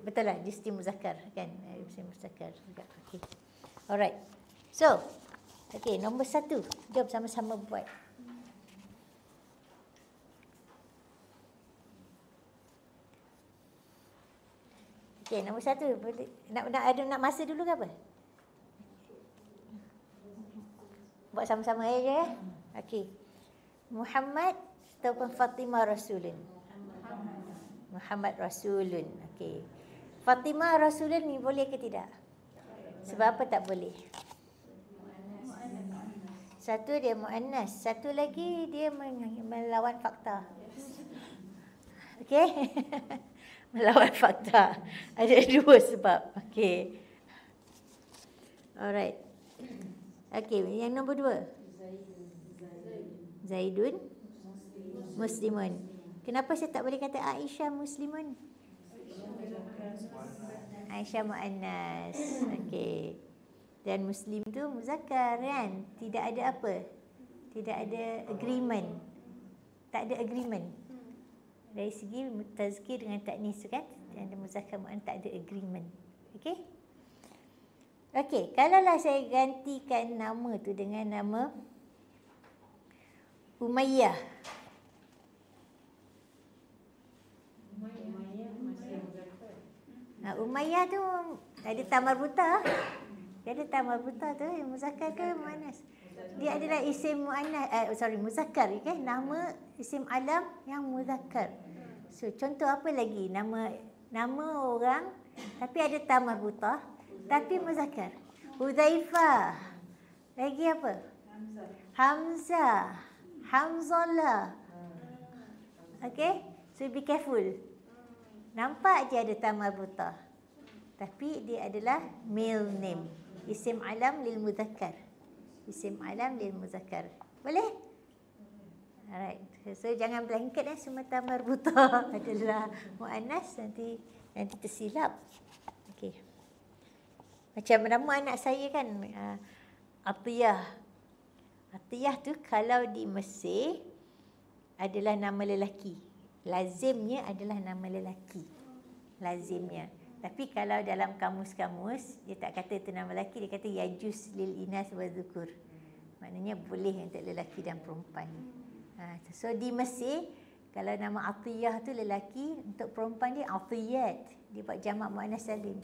betul lah, dia mesti muzakkar kan? Mesti muzakkar juga. Okey. Alright. So, okey, nombor 1. Jom sama-sama buat. Okey, nombor 1. Nak masa dulu ke apa? Buat sama-sama aja ya. Okey. Muhammad ataupun Fatimah Rasulun? Muhammad Rasulun. Okey. Fatimah Rasulun ni boleh ke tidak? Sebab apa tak boleh? Satu dia muannas, satu lagi dia melawan fakta. Okey. Melawan fakta. Ada 2 sebab. Okey. Alright. Okey, yang nombor 2. Zaidun Muslimun. Kenapa saya tak boleh kata Aisyah Muslimun? Aisyah muannas. Okey. Dan Muslim tu muzakkar kan? Tidak ada apa? Tidak ada agreement. Tak ada agreement. Dari segi tazkir dengan taknis tu kan? Dan muzakkar muannas tak ada agreement. Okey? Okey, kalaulah saya gantikan nama tu dengan nama Umayyah. Umayyah tu ada tamar buta. Dia ada tamar buta tu muzakkar ke muannas? Dia adalah isim muannas, muzakkar kan? Nama isim alam yang muzakkar. So contoh apa lagi? Nama orang tapi ada tamar buta tapi muzakkar. Hudzaifah. Lagi apa? Hamzah. Hamzallah. Okay? So be careful. Nampak je ada tamar buta. Tapi dia adalah male name. Isim alam lil muzakkar. Isim alam lil muzakkar. Boleh? Alright. So jangan blanket semua tamar buta adalah muannas, nanti tersilap. Okey. Macam nama anak saya kan Atiyah. Atiyah tu kalau di Mesir adalah nama lelaki. Lazimnya adalah nama lelaki. Lazimnya. Tapi kalau dalam kamus-kamus dia tak kata itu nama lelaki, dia kata yajuz lil inas wa dzukur. Maknanya boleh untuk lelaki dan perempuan. So di Mesir kalau nama Atiyah tu lelaki, untuk perempuan dia Atiyat. Dia buat jamak muannas salim.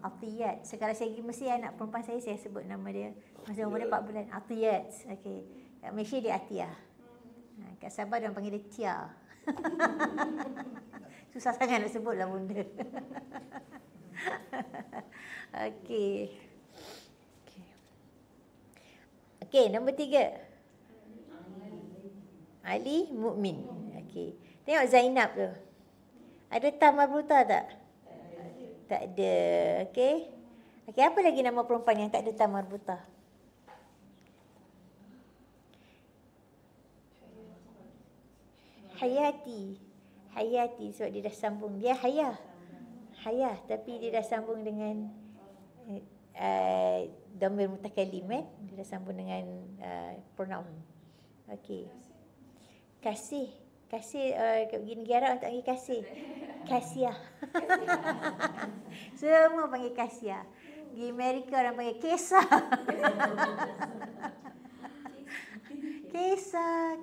Atiyat. So kalau saya pergi Mesir, anak perempuan saya sebut nama dia. Masa umur dia 4 bulan. Atiyat. Okey. Kat Malaysia dia Atiyah. Kat Sabah dia panggil dia Tia. Susah sangat nak sebut lah benda. Okey. Okey, nombor 3. Ali Mukmin. Okey. Tengok Zainab tu. Ada tamar buta tak? Tak ada. Okey. Okey, apa lagi nama perempuan yang tak ada tamar buta? Hayati. Hayati sebab dia dah sambung. Dia Hayah. Hayah tapi dia dah sambung dengan dhamir mutakallim Dia dah sambung dengan pronoun. Okey. Kasih. Kasih pergi negara orang tak panggil kasih. Kasiah. Semua panggil kasiah. Pergi Amerika orang panggil Kesah.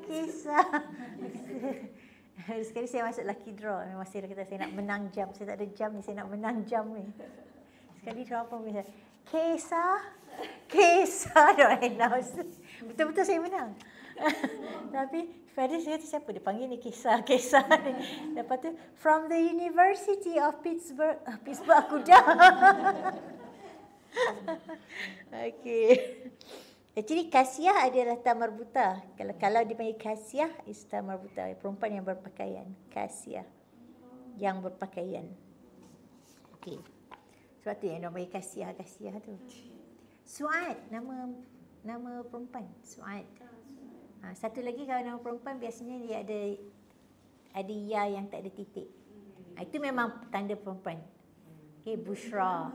Kesah. Sekali saya masuk lucky draw. Memang saya kata saya nak menang jam. Saya tak ada jam ni, saya nak menang jam ni. Sekali draw apa bisa. Kesah dah announce. Betul-betul saya menang. Tapi Fadil saya kata siapa dia panggil ni Kesah ni. Lepas tu from the University of Pittsburgh aku dah. Okey. Actually kasiah adalah tamar buta. Kalau dipanggil kasiah is tamar buta, perempuan yang berpakaian. Kasiah yang berpakaian. Okey. Sebab tu yang nama kasiah tu. Suad nama perempuan, Suad. Satu lagi kalau nama perempuan biasanya dia ada ya yang tak ada titik. Itu memang tanda perempuan. Okey, Bushra.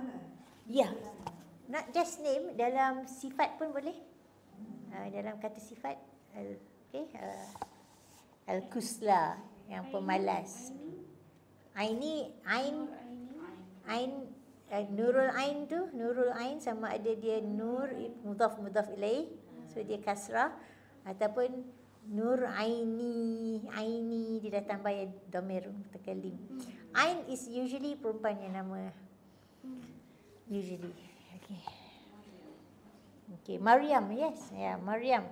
Ya. Not just name, dalam sifat pun boleh. Dalam kata sifat, Al-Kusla, yang pemalas. Ain, Nurul Ain tu, Nurul Ain sama ada dia Nur, mudhaf ilaih, so dia kasrah, ataupun Nur Aini, dia dah tambah dhamir mutakallim. Ain is usually perempuan yang nama Usually. Okay. Okay, Maryam, yes. Ya, Maryam.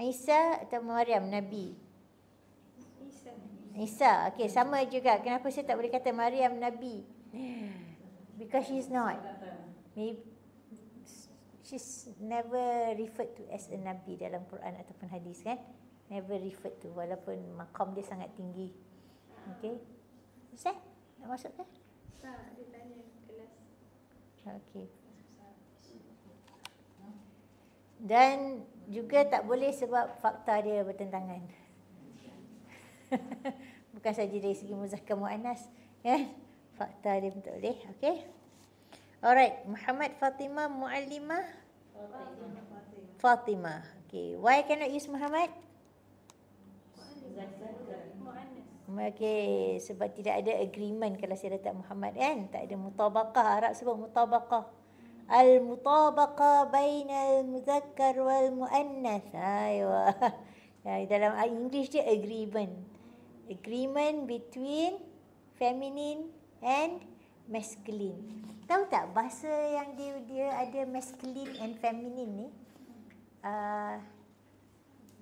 Isa atau Maryam, Nabi. Isa. Isa, okay, sama juga. Kenapa saya tak boleh kata Maryam Nabi? Because she's not. Maybe she's never referred to as a Nabi dalam Quran ataupun hadis kan? Never referred to, walaupun maqam dia sangat tinggi. Okay. Ustaz, nak masuk ke? Tak, dia tanya kelas. Okay. Dan juga tak boleh sebab fakta dia bertentangan. Bukan saja dari segi muzakkar muannas, kan? Fakta dia pun tak boleh. Okay. Alright, Muhammad Fatimah Muallimah. Fatimah. Okay. Why cannot use Muhammad? Mu'annas. Okay, sebab tidak ada agreement kalau saya letak Muhammad kan. Tak ada mutabaqah. Arab sebut mutabaqah. Al-mutabaqah bainal muzakkar wal muannas. Aywa. Ya, dalam English dia agreement. Agreement between feminine and masculine. Tahu tak bahasa yang dia ada masculine and feminine ni?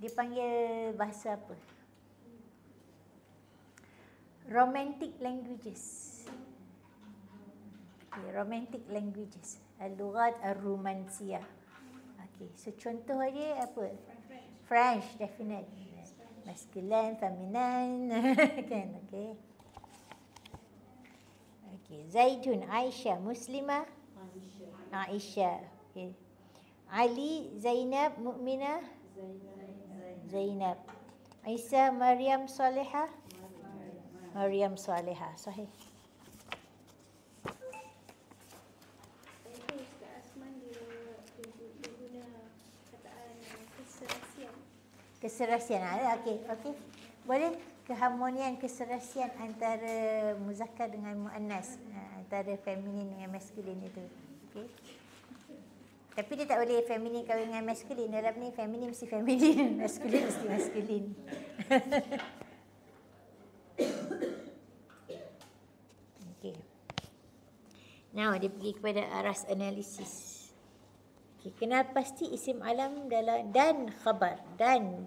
Dia panggil bahasa apa? Romantic languages. Okay, romantic languages. Al-lughat al-romansiyah. Okay, so contoh dia apa? French, definite. Masculine, feminine. Kan, okay. Okay, Zaidun, Aisyah, Muslimah, Aisyah. Okay. Ali, Zainab, Mukminah, Zainab. Aisyah, Maryam, Salihah, Maryam Salihah. Sahih. Itu Ustaz Asman dia guna kataan keserasian. Keserasian ada. Okey, okey. Boleh keharmonian keserasian antara muzakkar dengan muannas, antara feminin dengan maskulin itu. Okey. Tapi dia tak boleh feminin kahwin dengan maskulin. Dalam ni feminin mesti feminin, maskulin mesti maskulin. Okey. Now dia pergi kepada aras analisis. Okay, kenal pasti isim alam dalam dan khabar. Dan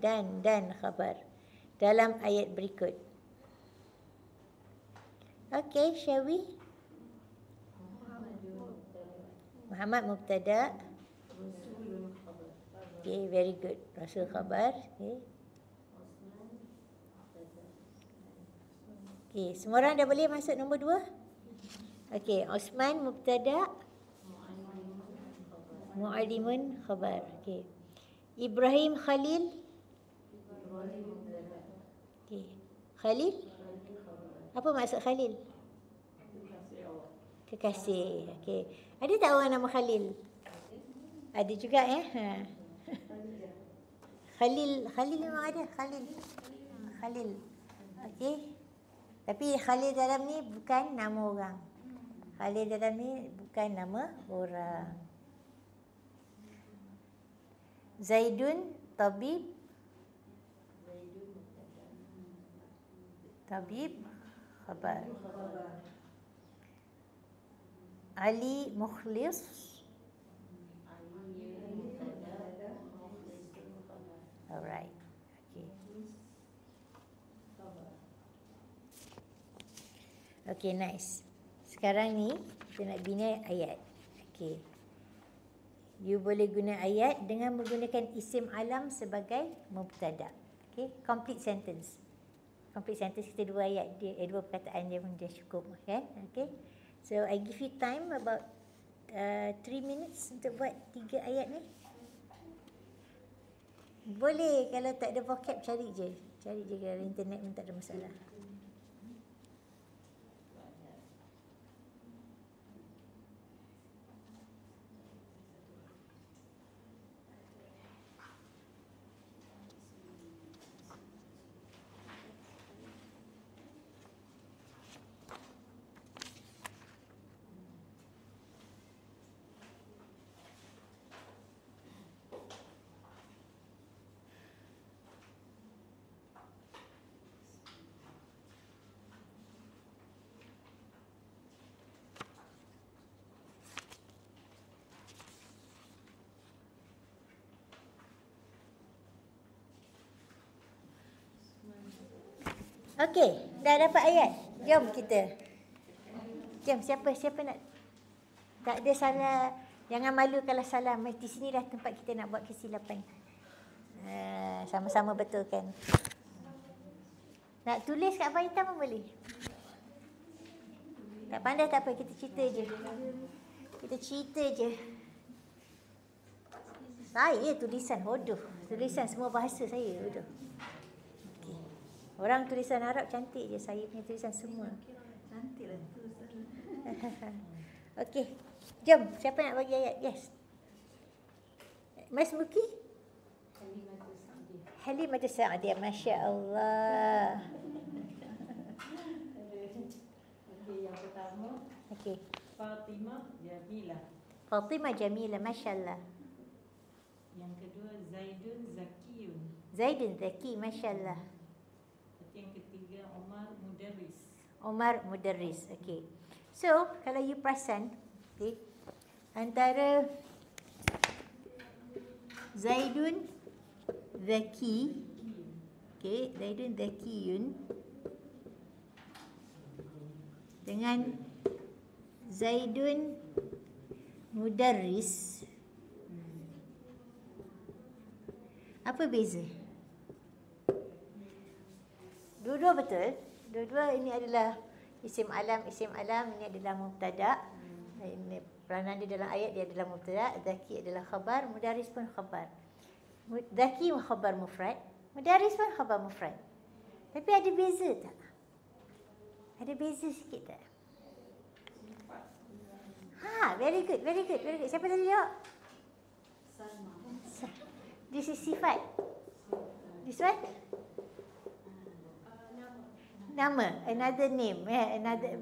khabar dalam ayat berikut. Okay, shall we? Muhammad mubtada. Okay, very good. Rasul khabar. Okay. Okay, semua orang dah boleh masuk nombor 2? Okay, Osman mubtada. Mu'allimun khabar. Okay. Ibrahim Khalil. Okay. Khalil? Apa maksud Khalil? Kekasih. Okay. Ada tak orang nama Khalil? Ada juga ya. Khalil memang ada. Khalil. Okay. Tapi Khalil dalam ni bukan nama orang. Khalil dalam ni bukan nama orang. Zaidun tabib. Tabib khabar. Ali mukhlis. Alright. Okay. Okay, nice. Sekarang ni kita nak bina ayat. Okay. You boleh guna ayat dengan menggunakan isim alam sebagai mubtada. Okay, complete sentence. Complete sentence kita 2 ayat dia, 2 perkataan dia pun dah cukup, kan? Okay. So I give you time about 3 minutes untuk buat 3 ayat ni. Boleh, kalau tak ada vocab cari je. Cari je dalam internet pun tak ada masalah. Okey, dah dapat ayat. Jom kita. Jom, siapa nak? Tak ada salah. Jangan malu kalau salah. Di sini dah tempat kita nak buat kesilapan. Sama-sama betulkan. Nak tulis kat apa hitam pun boleh. Tak pandai tak apa, kita cerita je. Kita cerita je. Saya tulisan hodoh. Tulisan semua bahasa saya hodoh. Okay. Orang tulisan Arab cantik je. Saya punya tulisan semua. Cantiklah tu. Okey. Jom, siapa nak bagi ayat? Yes. Mas Muki? Halimah Sa'diyah. Masya Allah. Okey, yang pertama. Okey. Fatimah Jamilah. Fatimah Jamilah. Masya Allah. Yang kedua Zaidun Zakiyun. Zaidun Zaki. Masya Allah. Yang ketiga Omar Mudarris. Omar Mudarris. Okey. So, kalau you perasan, okay, antara Zaidun Zaki, okay, Zaidun Zakiyun dengan Zaidun Mudarris, apa beza? Dua-dua betul. Dua-dua ini adalah isim alam ini adalah mubtada. Ini peranan dia dalam ayat dia adalah mubtada, Zaki adalah khabar, Mudarris pun khabar. Zaki khabar mufrad, Mudarris pun khabar mufrad. Tapi ada beza tak? Ada beza sikit tak? Very good. Siapa tadi jawab? Salma. This is sifat. This one? Nama, another name,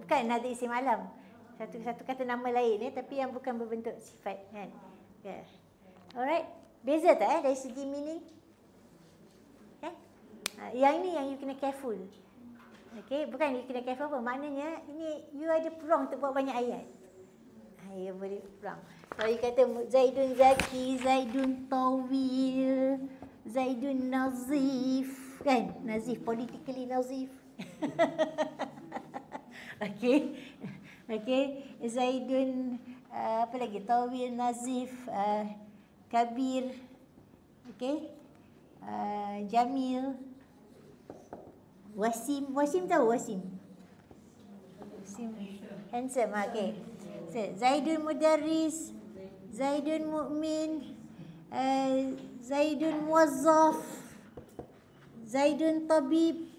bukan another isim alam. Satu kata nama lain tapi yang bukan berbentuk sifat kan. Yeah. Alright. Beza tak dari segi meaning? Yang ini yang you kena careful. Okay, bukan you kena careful apa? Maknanya ini you ada peluang untuk buat banyak ayat. You boleh peluang. Kalau you kata Zaidun Zaki, Zaidun Tawil, Zaidun Nazif, kan? Nazif, politically nazif. Okay. Zaidun apa lagi? Tawil, Nazif, Kabir, okay, Jamil, Wasim. Tahu Wasim? Handsome, okay. So, Zaidun Mudarris, Zaidun Mu'min, Zaidun Muwazzaf, Zaidun Tabib.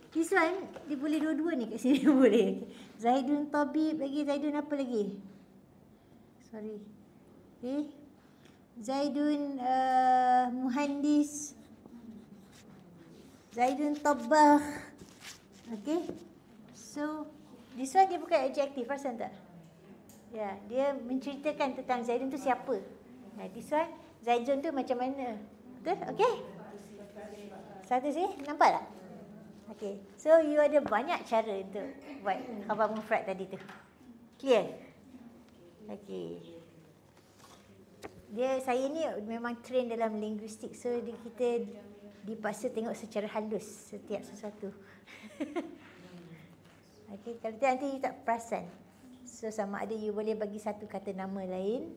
This one, dia boleh dua-dua ni kat sini boleh. Zaidun Tabib lagi, Zaidun apa lagi? Sorry. Okay. Zaidun Muhandis, Zaidun Tabbah. Okay. So, this one dia bukan adjektif, perasan tak? Ya, dia menceritakan tentang Zaidun tu siapa. Nah, this one, Zaidun tu macam mana? Betul? Okay. Satu sini, nampak tak? Okay. So, you ada banyak cara untuk buat khabar mufrad tadi tu. Clear? Okay. Saya ni memang train dalam linguistik. So, kita dipaksa tengok secara halus setiap sesuatu. Okay, kalau nanti you tak perasan. So, sama ada you boleh bagi satu kata nama lain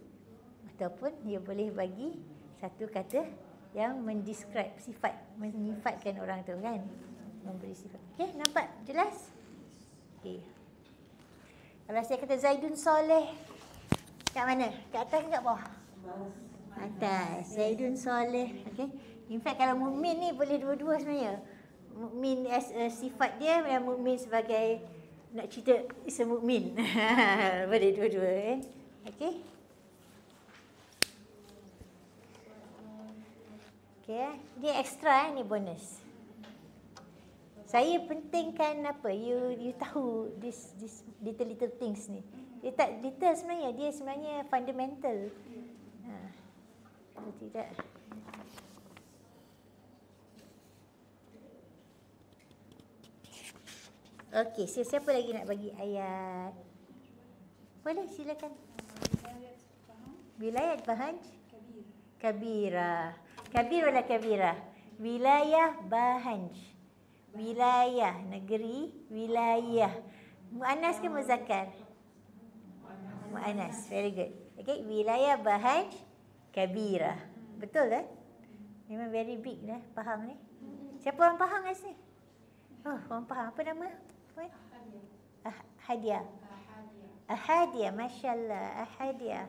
ataupun you boleh bagi satu kata yang mendescribe sifat, menyifatkan orang tu kan. Memberi sifat. Okay, nampak? Jelas? Okay. Kalau saya kata Zaidun Soleh, kat mana? Kat atas ke kat bawah? Atas. Zaidun Soleh. Okay. In fact, kalau mukmin ni boleh dua-dua sebenarnya. Mukmin as a sifat dia dan mukmin sebagai nak cerita is a mukmin. Boleh dua-dua kan. Okay. Okay. Dia extra ni bonus. Saya pentingkan apa? You tahu this little things ni. Dia tak detail sebenarnya, dia sebenarnya fundamental. Kalau tidak. Okey, siapa lagi nak bagi ayat? Boleh, silakan. Wilayah Bahanj? Kabira. Kabir wala Kabira? Wilayah Bahanj. Wilayah, negeri, wilayah. Muannas ke muzakkar? Muannas. Very good. Okay, wilayah bahan kabirah. Betul kan? Memang very big dah, faham ni. Siapa orang faham kat sini? Oh, orang faham. Apa nama? Puan? Hadiah. Ahadiah, masya-Allah, Ahadiah.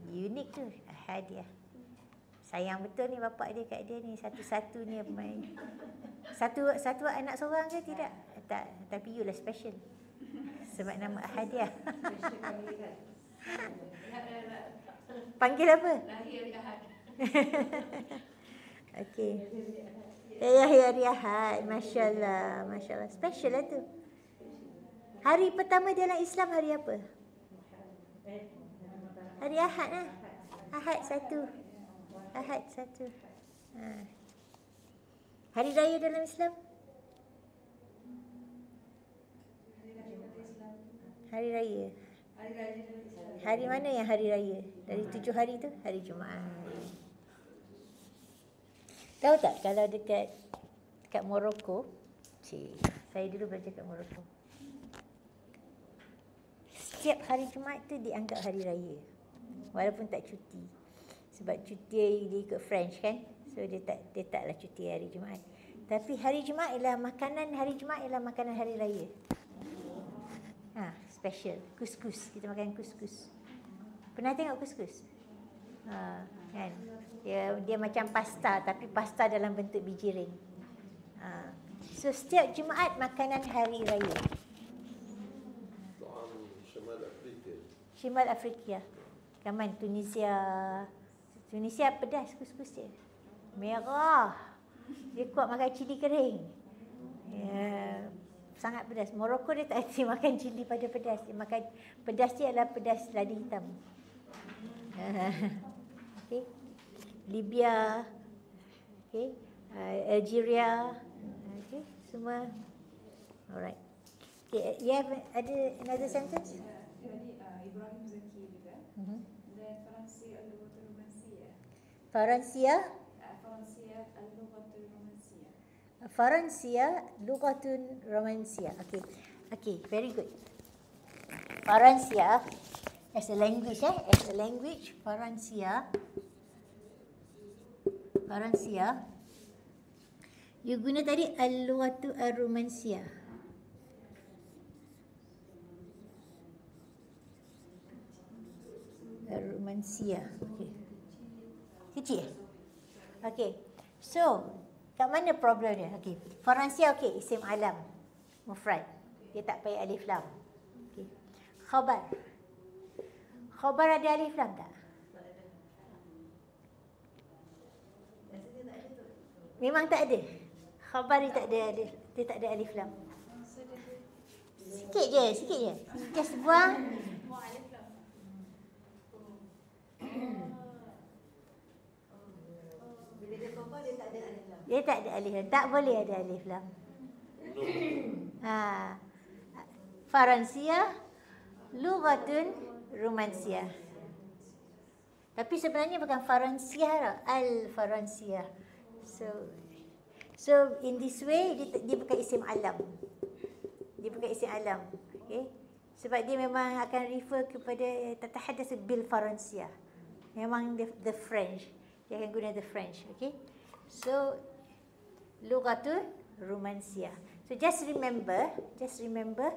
Unik tu, Ahadiah. Sayang betul ni bapak dia kat dia ni, satu-satu ni main. Satu anak seorang ke tidak? Tak, tapi you lah special. Sebab nama Ahadiah. Panggil apa? Okey. Hari Ahad, masya-Allah, masya-Allah. Special lah tu. Hari pertama dalam Islam hari apa? Hari Ahad lah. Ahad satu. Ahad satu. Hari raya dalam Islam? Hari raya. Hari mana yang hari raya? Dari 7 hari tu? Hari Jumaat. Tahu tak kalau dekat Morocco, saya dulu belajar kat Morocco. Setiap hari Jumaat tu dianggap hari raya. Walaupun tak cuti. Sebab cuti dia ikut French kan. So dia taklah cuti hari Jumaat. Tapi hari Jumaat ialah makanan hari raya. Special. Kuskus. Kita makan kuskus. Pernah tengok kuskus? Kan? Dia macam pasta tapi pasta dalam bentuk biji ring. So setiap Jumaat makanan hari raya. Shimal Afrika. Kaman Tunisia. Tunisia pedas kuskus dia. Merah. Dia kuat makan cili kering. Sangat pedas. Morocco dia tak ada makan cili pada pedas. Dia makan pedas dia adalah pedas ladi hitam. Okay. Libya. Okay. Algeria. Okay. Semua. Alright. Okay. You have ada another sentence? Jadi Ibrahim Zaki juga. Dan Faransia al-Lughatul Romansiyah. Faransia al-Lughatul Romansiyah. Faransia Lughatun Romansiyah. Okay, very good. Faransia as a language, Faransia. You guna tadi al-Lughatu ar-Romansiyah. Romansiyah. Okay. Kecil. Okay. So, kat mana problem dia? Okay. Faransia okay, isim alam. Mufrad. Dia tak payah alif lam. Okay. Khabar. Khabar ada alif lam tak? Memang tak ada. Khabar dia tak ada alif lam. Sikit je. Just buang. Dia tak ada alif lam. Tak boleh ada alif lam. Faransia Lughatun Romansiyah. Tapi sebenarnya bukan Faransia, Al-Faransia. So in this way dia bukan isim alam. Okay? Sebab dia memang akan refer kepada tatahaddas bil Faransia. Memang the French. Dia akan guna the French, okay? So Lughatul Romansiyah. So just remember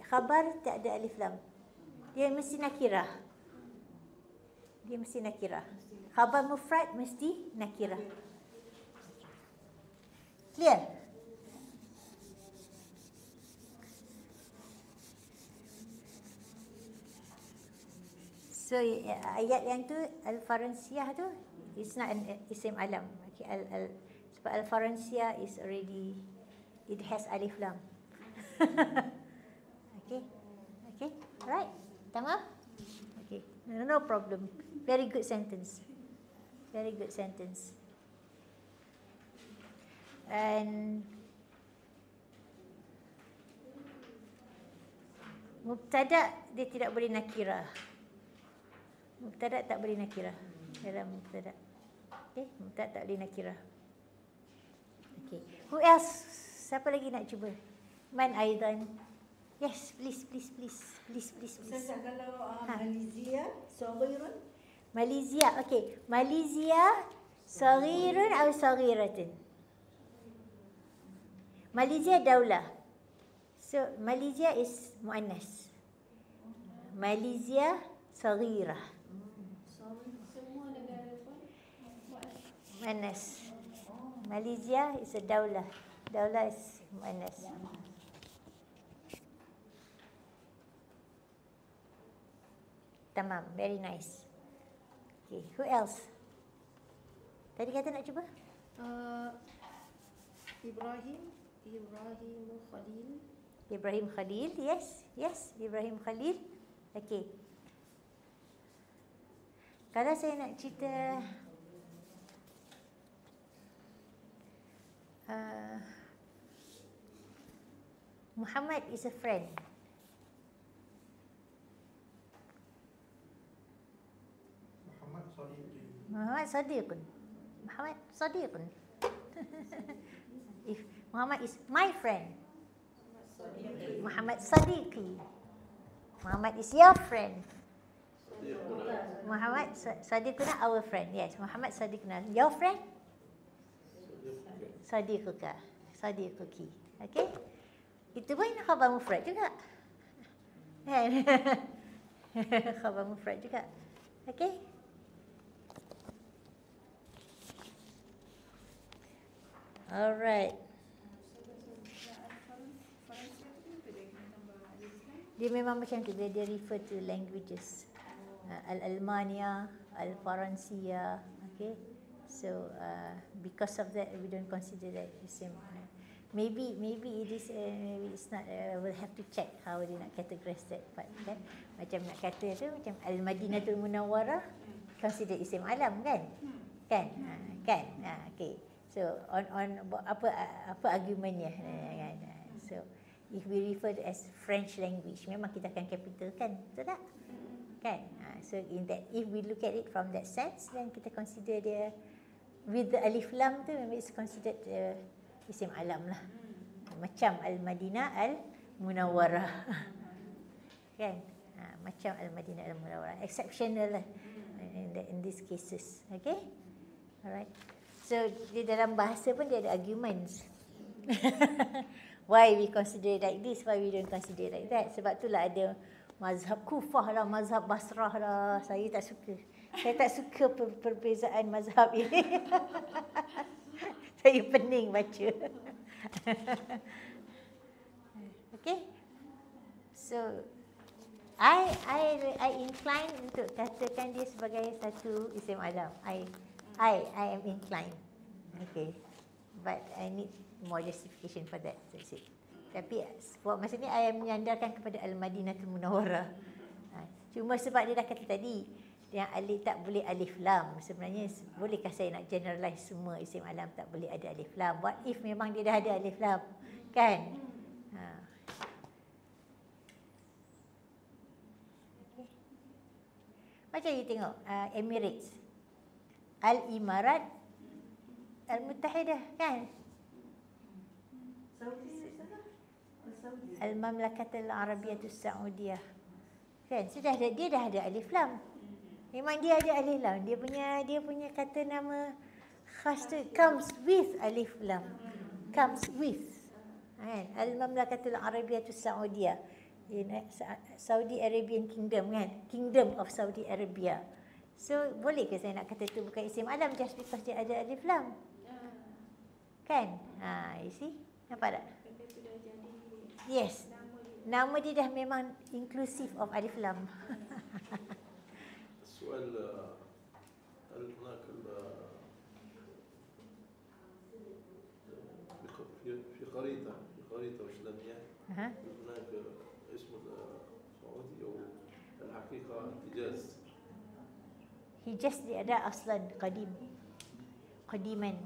khabar tak ada alif lam. Dia mesti nakirah. Khabar mufrad mesti nakirah. Clear? So ayat yang tu Al-Faransiyah tu it's not an isim alam. Okay, sebab Al-Faransiyah is already it has alif lam. Okay. Right. Tamam? Okay. No problem. Very good sentence. And mubtada dia tidak boleh nakirah. Mubtada tak boleh nakirah dalam mubtada. Okay, mubtada tak boleh nakirah. Okay. Who else Siapa lagi nak cuba? Man Aidan. Yes, please. Ustazah, kalau Malaysia, Saghirun. Malaysia, okay. Malaysia, saghirun atau saghiratun? Malaysia daulah. So, Malaysia is muannas. Malaysia saghirah. Semua negara pun buat Muannas. Malaysia is a daulah. Daulah is muannas. Tamam, very nice. Okay, who else? Tadi kata nak cuba? Ibrahim Khalil. Ibrahim Khalil, yes, Ibrahim Khalil. Okay. Kalau saya nak cerita Muhammad is a friend. Muhammad Sadiqun. If Muhammad is my friend, Muhammad Sadiqi. Muhammad is your friend. Muhammad Sadiquna our friend. Yes, Muhammad Sadiquna your friend. Sadiquka. Sadiquki. Okay? Itu pun khabar mufrad juga. Kan? Khabar mufrad juga. Okay? Alright. Dia memang macam tu, dia refer to languages. Al-Almania, Al-Faransia, okay. So because of that, we don't consider that the same. Maybe it is, maybe it's not. We'll have to check how dia nak categorize that part. Kan? Macam nak kata tu, macam Al-Madinatul Munawwarah, consider isim alam kan? Kan? Kan? Okay. So on apa argumentnya kan? So if we refer to as French language, memang kita akan capitalkan, betul tak? Kan? So in that, if we look at it from that sense, then kita consider dia with the alif lam tu, memang it's considered isim alam lah. Macam Al-Madinah Al-Munawwarah. Kan? Macam Al-Madinah Al-Munawwarah. Exceptional lah in these cases. Okay? Alright. So di dalam bahasa pun dia ada arguments. Why we consider like this, why we don't consider like that. Sebab itulah ada mazhab Kufah lah, mazhab Basrah lah. Saya tak suka. Saya tak suka perbezaan mazhab ini. Saya pening baca. Okay. So I incline untuk katakan dia sebagai satu isim alam. I am inclined. Okay. But I need more justification for that. That's it. Tapi masa ni I am menyandarkan kepada Al-Madinatul Munawwarah. Cuma sebab dia dah kata tadi, yang alif tak boleh alif lam. Sebenarnya bolehkah saya nak generalize semua isim alam tak boleh ada alif lam? What if memang dia dah ada alif lam? Kan? Okay. Macam you tengok Emirates, Al-Imarat Al-Muttahidah, kan? Al-Mamlakatul Arabiyatus Saudiyah. Kan? Dia dah ada alif lam. Memang dia ada alif lam. Dia punya kata nama khas tu comes with alif lam. Comes with. Kan? Al-Mamlakatul Arabiyatus Saudiyah. Saudi Arabian Kingdom, kan? Kingdom of Saudi Arabia. So, boleh ke saya nak kata tu bukan isim alam just because dia ada alif lam? Kan? You see? Nampak tak? Yes. Nama dia dah memang inclusive of alif lam. السؤال هل هناك في خريطة إسلامية هناك اسم سعودي أو الحقيقة حجاز؟ Hijaz dia ada aslan qadiman.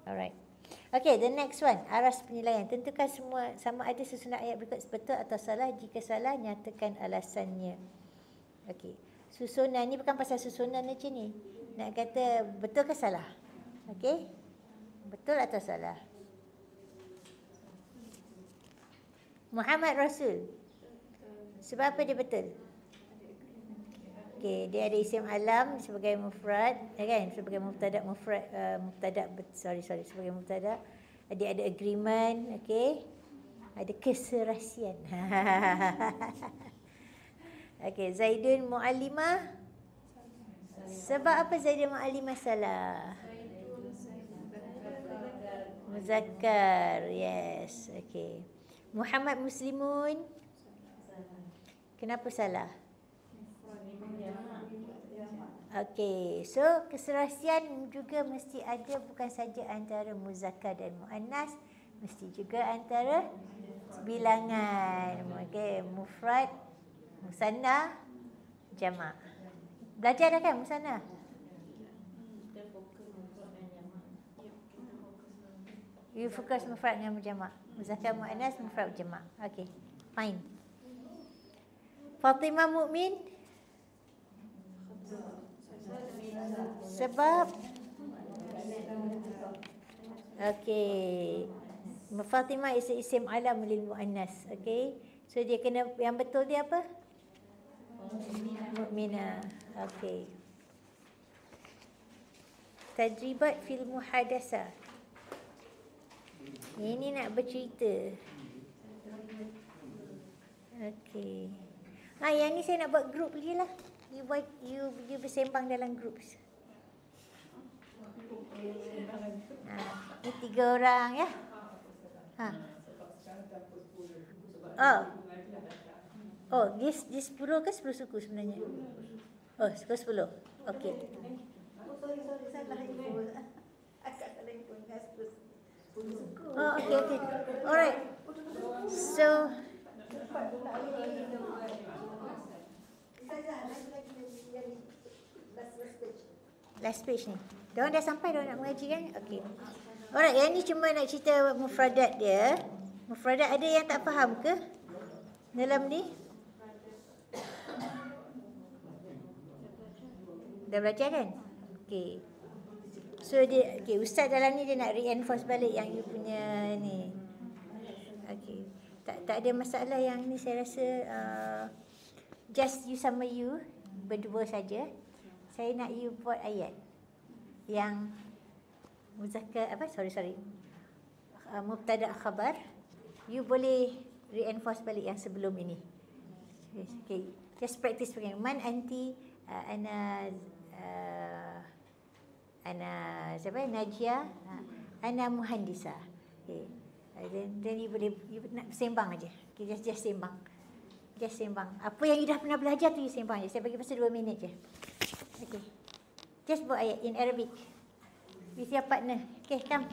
Alright. Okay, the next one, aras penilaian. Tentukan semua sama ada susunan ayat berikut betul atau salah. Jika salah, nyatakan alasannya. Okay. Susunan ni bukan pasal susunan macam ni. Nak kata betul ke salah? Okay. Betul atau salah? Muhammad Rasul. Sebab apa dia betul? Okey, dia ada isim alam sebagai mufrad, kan? Sebagai mubtada mufrad, sebagai mubtada. Dia ada agreement, okey. Ada keserasian. Okey, Zaidun muallimah. Sebab apa Zaidun muallimah salah? Muzakkar, yes. Okey. Muhammad muslimun. Kenapa salah? Okey, so keserasian juga mesti ada, bukan saja antara muzakkar dan muannas, mesti juga antara bilangan. Okey, mufrad, musanna, jamak. Belajar dah kan musanna? Kita fokus mufrad dan jamak. You fokus mufrad dengan jamak. Muzakkar, muannas, mufrad, jamak. Okey, fine. Fatimah Mukmin. Sebab okey, Fatimah is isim alam lil muannas. Okey, so dia kena, yang betul dia apa? Mukminah. Okey. Tadribat fil muhadasah. Ini nak bercerita. Okey. Yang ni saya nak buat grup je lah. You bersembang dalam grup. Ni 3 orang ya. This 10 ke 10 suku sebenarnya? Suku 10. Okey. Sorry, salah ibu. Akak salah ibu dengan 10 suku. Okey. Alright. So last page ni. Diorang dah sampai, diorang nak mengaji kan? Okey. Alright, yang ni cuma nak cerita mufradat dia. Mufradat ada yang tak faham ke? Dalam ni? Dah belajar kan? Okey. So dia, ustaz dalam ni dia nak reinforce balik yang you punya ni. Okey. Tak ada masalah yang ni, saya rasa just you sama you berdua saja. Saya nak you buat ayat yang muzakkar mubtada khabar. You boleh reinforce balik yang sebelum ini. Okay, just practice begini. Man anti, ana siapa? Najia, ana muhandisa. Okay. Then you boleh, you nak sembang aja. Okay, just sembang. Just sembang. Apa yang you dah pernah belajar tu you sembang je. Saya bagi masa 2 minit je. Okay. Just buat ayat in Arabic with your partner. Okay, come.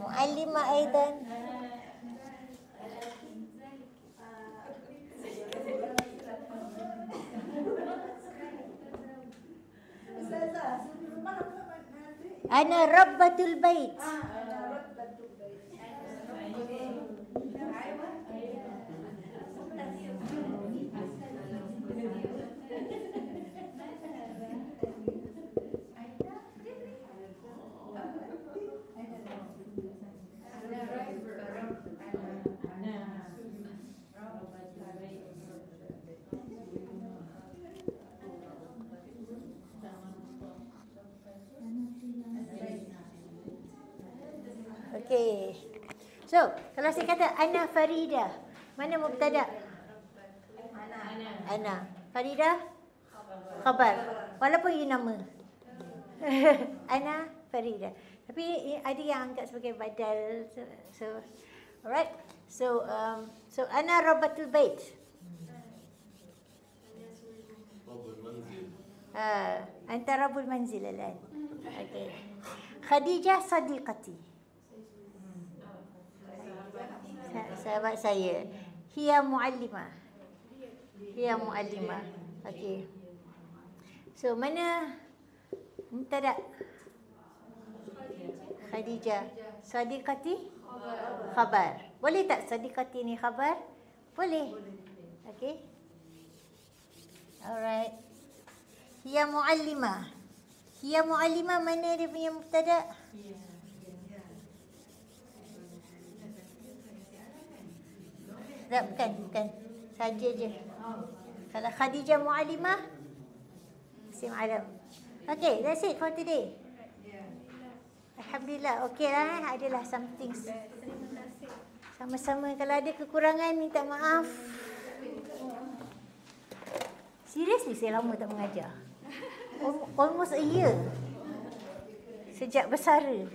Muallimah aidan. Ana rabbatul bait. Okay. So, kalau saya kata ana Farida, mana mubtada? Ana. Farida? Khabar. Walaupun you nama. Ana Farida. Tapi ada yang angkat sebagai badal. So alright. So ana Rabbatul Bait. رب المنزل. Anta Rabbul Manzil الآن. Okay. Khadijah Sadiqati. Sahabat saya. Hiya Muallimah. Hiya Muallimah. Okay. So mana mubtada? Khadijah. Sadiqati? Khabar. Boleh tak Sadiqati ni khabar? Boleh. Okay. Alright. Hiya Muallimah. Hiya Muallimah mana dia punya mubtada? Tak, bukan. Saja je. Kalau Khadijah Muallimah, Isim alam. Okay, that's it for today. Alhamdulillah. Okay lah, adalah something. Sama-sama. Kalau ada kekurangan, minta maaf. Seriously, saya lama tak mengajar. Almost a year. Sejak bersara.